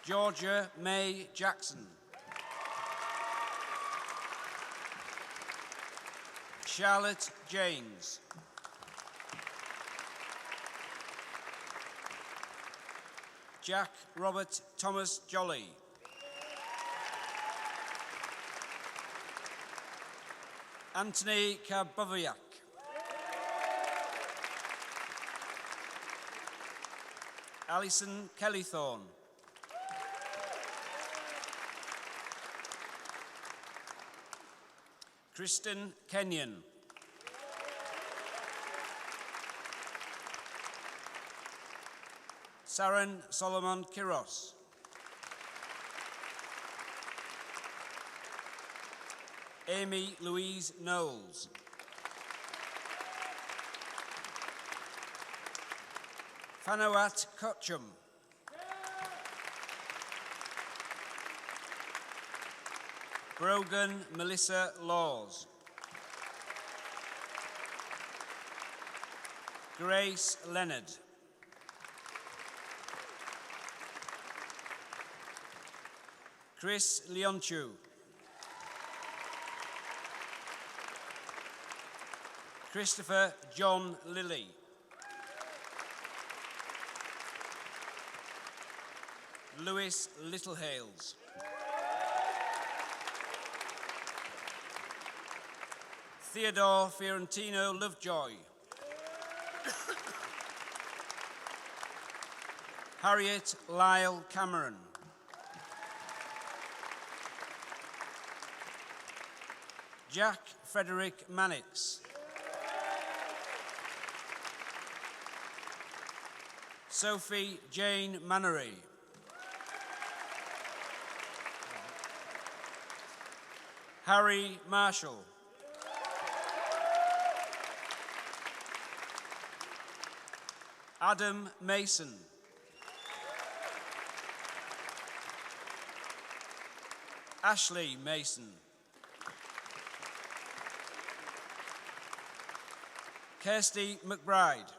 Georgia May Jackson. Charlotte James. Jack Robert Thomas Jolly. Anthony Karboviak. Alison Kellythorne. Kristen Kenyon. Saren Solomon Kiros. Amy Louise Knowles. Fanawat Kochum. Brogan Melissa Laws. Grace Leonard. Chris Leonchu. Christopher John Lilly. Lewis Littlehales. Theodore Fiorentino Lovejoy. Harriet Lyle Cameron. Jack Frederick Mannix. Sophie Jane Mannery. Harry Marshall. Adam Mason. Ashley Mason. Kirsty McBride.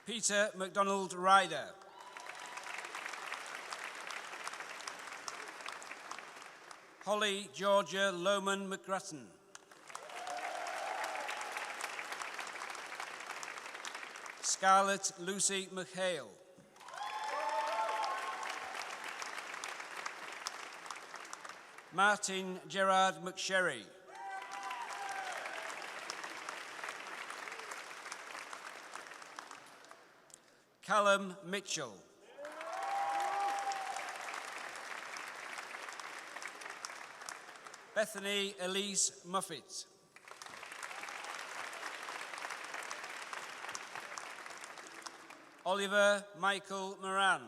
Peter MacDonald Ryder. Holly Georgia Lohman McGrattan. Scarlett Lucy McHale. Martin Gerard McSherry. Callum Mitchell. Bethany Elise Muffet. Oliver Michael Moran.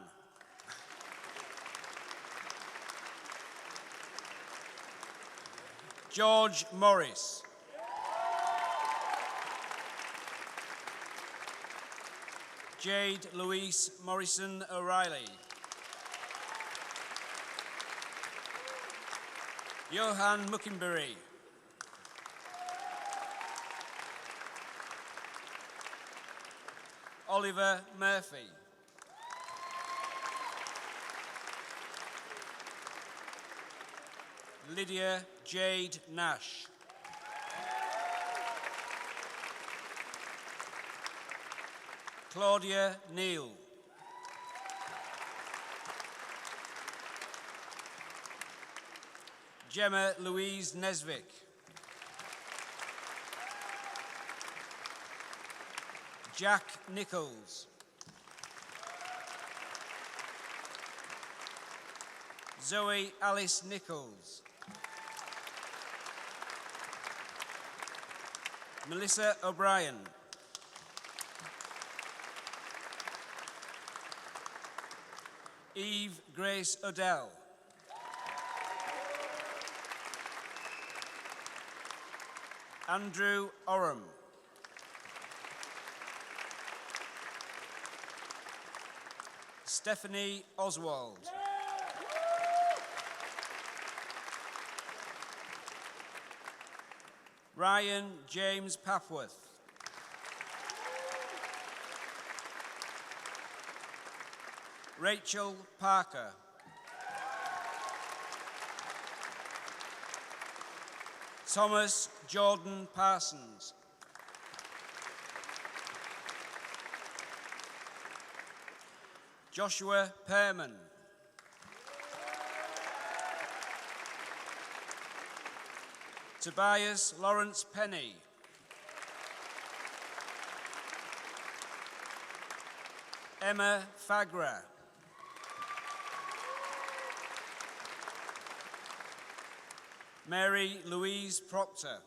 George Morris. Jade Louise Morrison O'Reilly. Johan Muckenbury. Oliver Murphy. Lydia Jade Nash. Claudia Neal. Gemma Louise Nesvik. Jack Nichols. Zoe Alice Nichols. Melissa O'Brien. Eve Grace Odell. Andrew Oram. Stephanie Oswald. Ryan James Papworth. Rachel Parker. Thomas Jordan Parsons. Joshua Perman. Tobias Lawrence Penny. Emma Fagra. Mary Louise Proctor.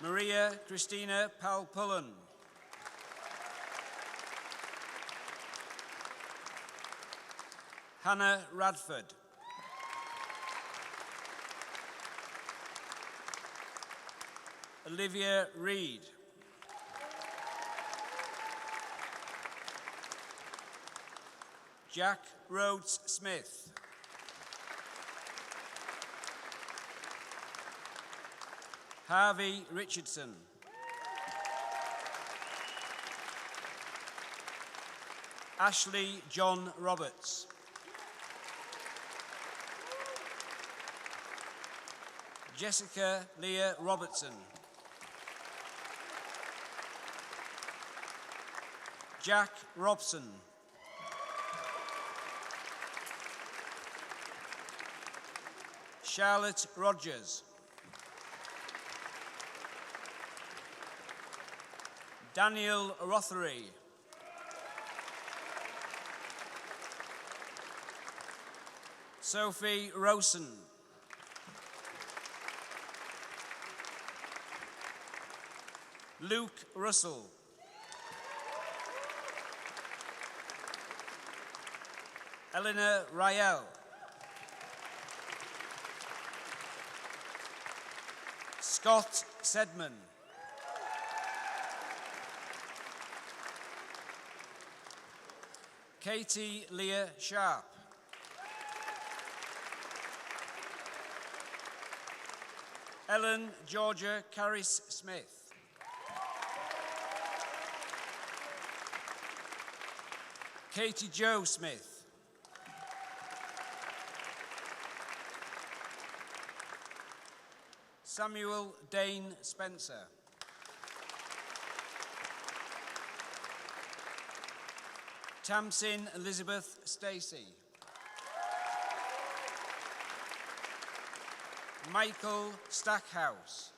Maria Christina Palpullen. Hannah Radford. Olivia Reed. Jack Rhodes Smith. Harvey Richardson. Ashley John Roberts. Jessica Leah Robertson. Jack Robson. Charlotte Rogers. Daniel Rothery. Sophie Rosen. Luke Russell. Eleanor Rael. Scott Sedman. Katie Leah Sharp. Ellen Georgia Carris Smith. Katie Jo Smith. Samuel Dane Spencer. Tamsin Elizabeth Stacey. Michael Stackhouse.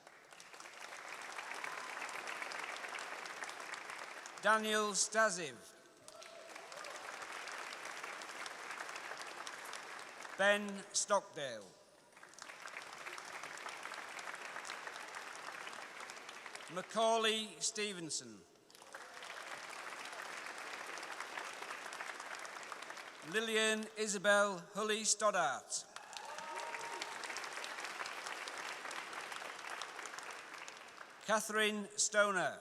Daniel Staziv. Ben Stockdale. Macaulay Stevenson. Lillian Isabel Hully Stoddart. Catherine Stoner.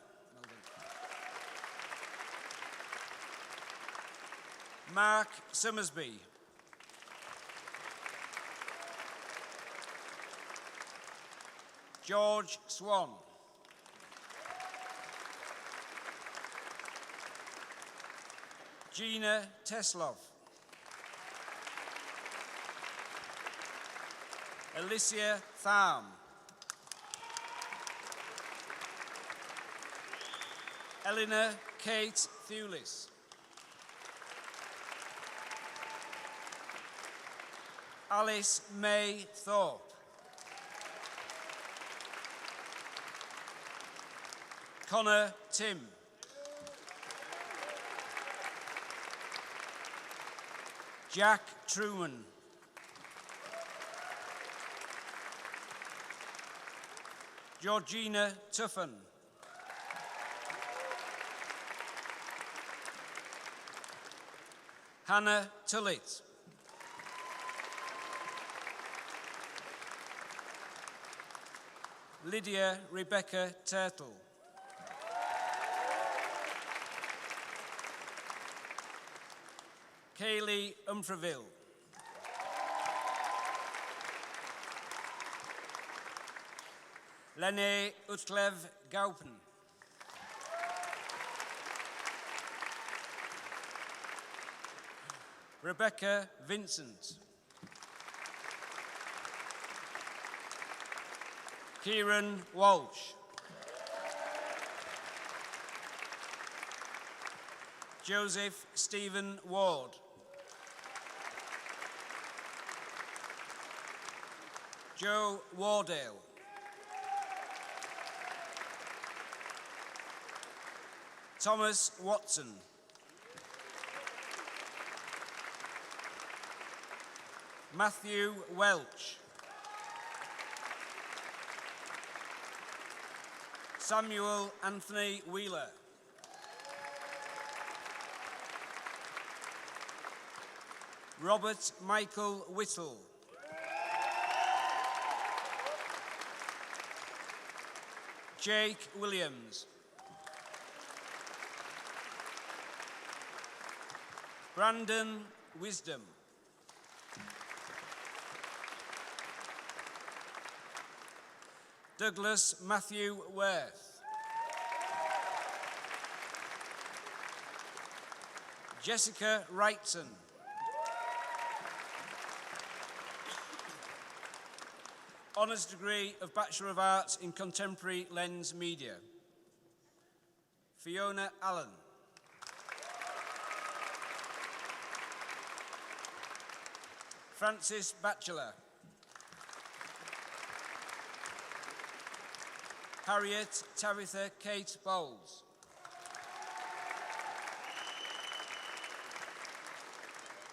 Mark Summersby. George Swan. Gina Teslov. Alicia Tharm. Eleanor Kate Thewlis. Alice May Thorpe. Connor Tim. Jack Truman. Georgina Tuffin. Hannah Tullett. Lydia Rebecca Turtle. Kaylee Umfreville. Lene Utlev Gaupen. Rebecca Vincent. Kieran Walsh. Joseph Stephen Ward. Joe Wardale. Thomas Watson. Matthew Welch. Samuel Anthony Wheeler. Robert Michael Whittle. Jake Williams. Brandon Wisdom. Douglas Matthew Worth. Jessica Wrightson. Honours degree of Bachelor of Arts in Contemporary Lens Media. Fiona Allen. Francis Batchelor. Harriet Tabitha Kate Bowles.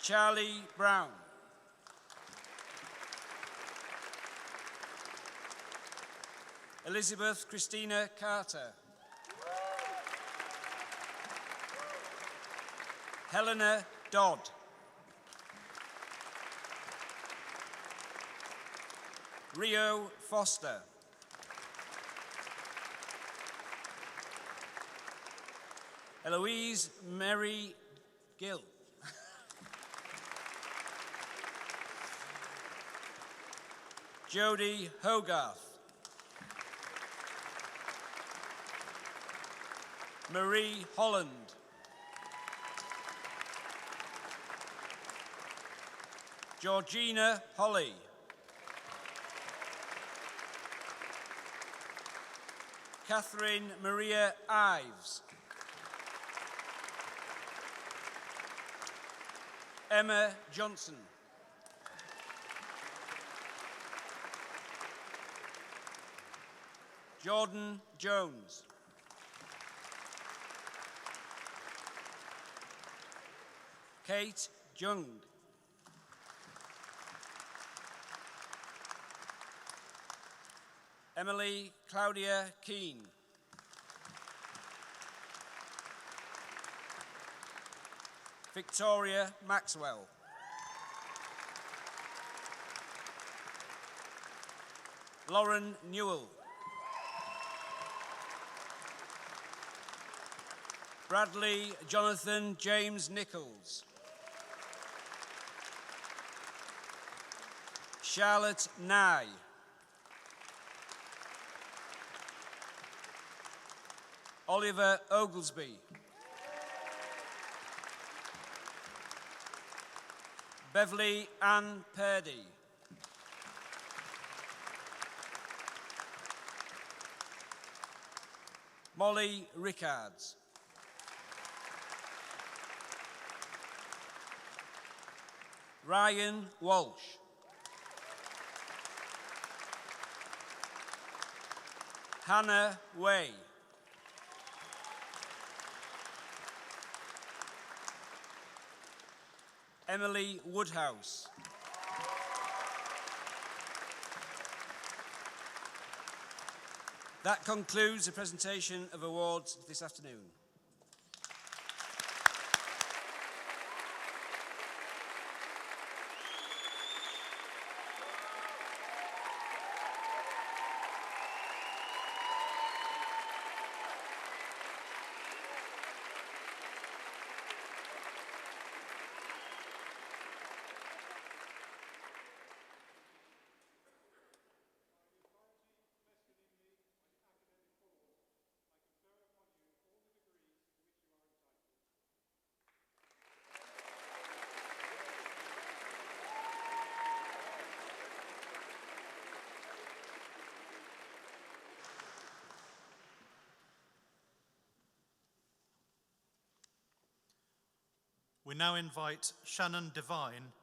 Charlie Brown. Elizabeth Christina Carter. Helena Dodd. Rio Foster. Eloise Mary Gill. Jodie Hogarth. Marie Holland. Georgina Holly. Catherine Maria Ives. Emma Johnson. Jordan Jones. Kate Jung. Emily Claudia Keane. Victoria Maxwell. Lauren Newell. Bradley Jonathan James Nichols. Charlotte Nye. Oliver Oglesby. Beverly Ann Purdy. Molly Rickards. Ryan Walsh. Hannah Way. Emily Woodhouse. That concludes the presentation of awards this afternoon. We now invite Shannon Devine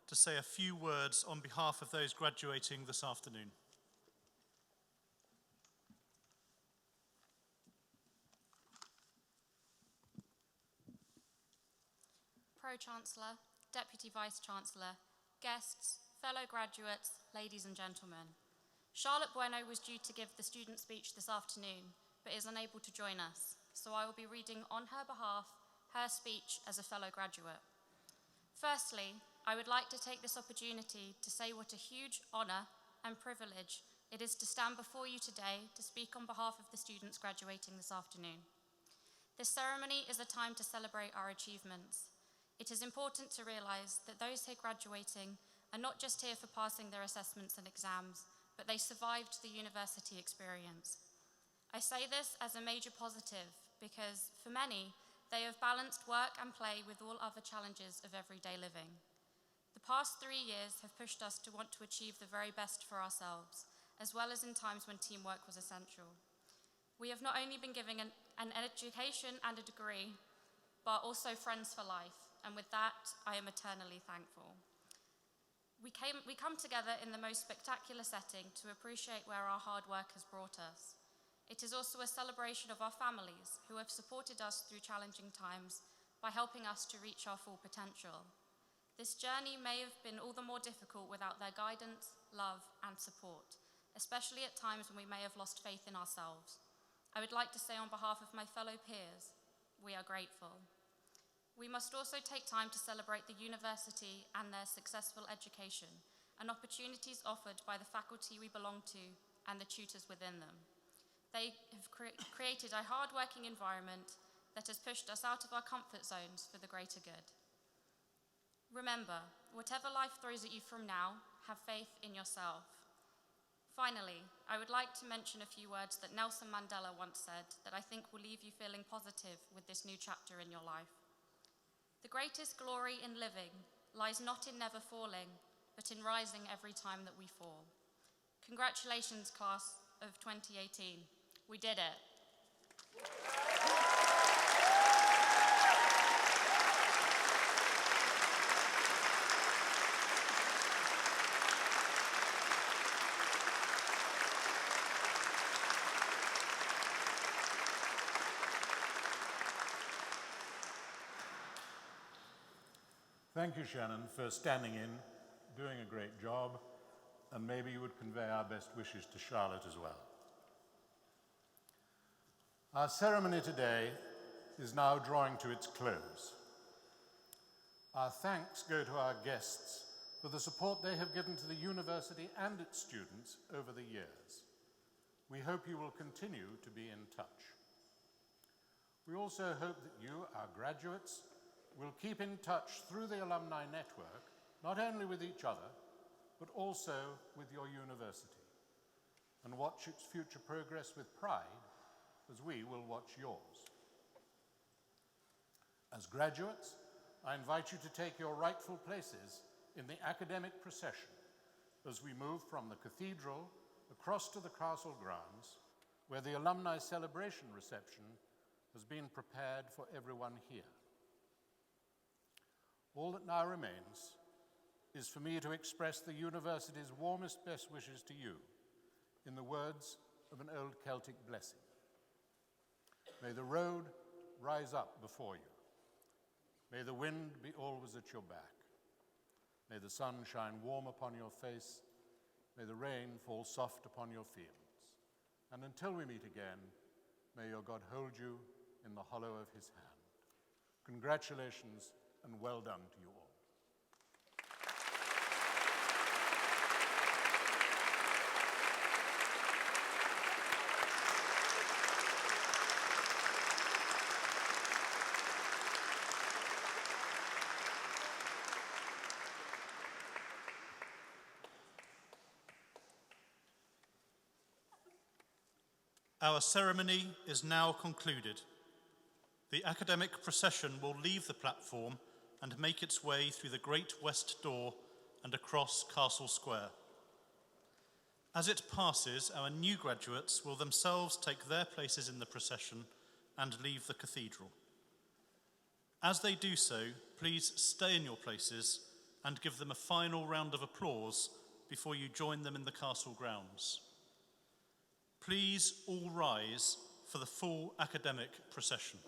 to say a few words on behalf of those graduating this afternoon. Pro-Chancellor, Deputy Vice-Chancellor, guests, fellow graduates, ladies and gentlemen. Charlotte Bueno was due to give the student speech this afternoon, but is unable to join us, so I will be reading on her behalf her speech as a fellow graduate. Firstly, I would like to take this opportunity to say what a huge honour and privilege it is to stand before you today to speak on behalf of the students graduating this afternoon. This ceremony is a time to celebrate our achievements. It is important to realise that those here graduating are not just here for passing their assessments and exams, but they survived the university experience. I say this as a major positive because, for many, they have balanced work and play with all other challenges of everyday living. The past 3 years have pushed us to want to achieve the very best for ourselves, as well as in times when teamwork was essential. We have not only been given an education and a degree, but also friends for life, and with that, I am eternally thankful. We come together in the most spectacular setting to appreciate where our hard work has brought us. It is also a celebration of our families who have supported us through challenging times by helping us to reach our full potential. This journey may have been all the more difficult without their guidance, love, and support, especially at times when we may have lost faith in ourselves. I would like to say on behalf of my fellow peers, we are grateful. We must also take time to celebrate the university and their successful education and opportunities offered by the faculty we belong to and the tutors within them. They have created a hard-working environment that has pushed us out of our comfort zones for the greater good. Remember, whatever life throws at you from now, have faith in yourself. Finally, I would like to mention a few words that Nelson Mandela once said that I think will leave you feeling positive with this new chapter in your life. The greatest glory in living lies not in never falling, but in rising every time that we fall. Congratulations, class of 2018. We did it. Thank you, Shannon, for standing in, doing a great job, and maybe you would convey our best wishes to Charlotte as well. Our ceremony today is now drawing to its close. Our thanks go to our guests for the support they have given to the university and its students over the years. We hope you will continue to be in touch. We also hope that you, our graduates, will keep in touch through the alumni network, not only with each other, but also with your university, and watch its future progress with pride as we will watch yours. As graduates, I invite you to take your rightful places in the academic procession as we move from the cathedral across to the castle grounds, where the alumni celebration reception has been prepared for everyone here. All that now remains is for me to express the university's warmest best wishes to you in the words of an old Celtic blessing. May the road rise up before you. May the wind be always at your back. May the sun shine warm upon your face. May the rain fall soft upon your fields. And until we meet again, may your God hold you in the hollow of his hand. Congratulations and well done to you all. Our ceremony is now concluded. The academic procession will leave the platform and make its way through the Great West Door and across Castle Square. As it passes, our new graduates will themselves take their places in the procession and leave the cathedral. As they do so, please stay in your places and give them a final round of applause before you join them in the castle grounds. Please all rise for the full academic procession.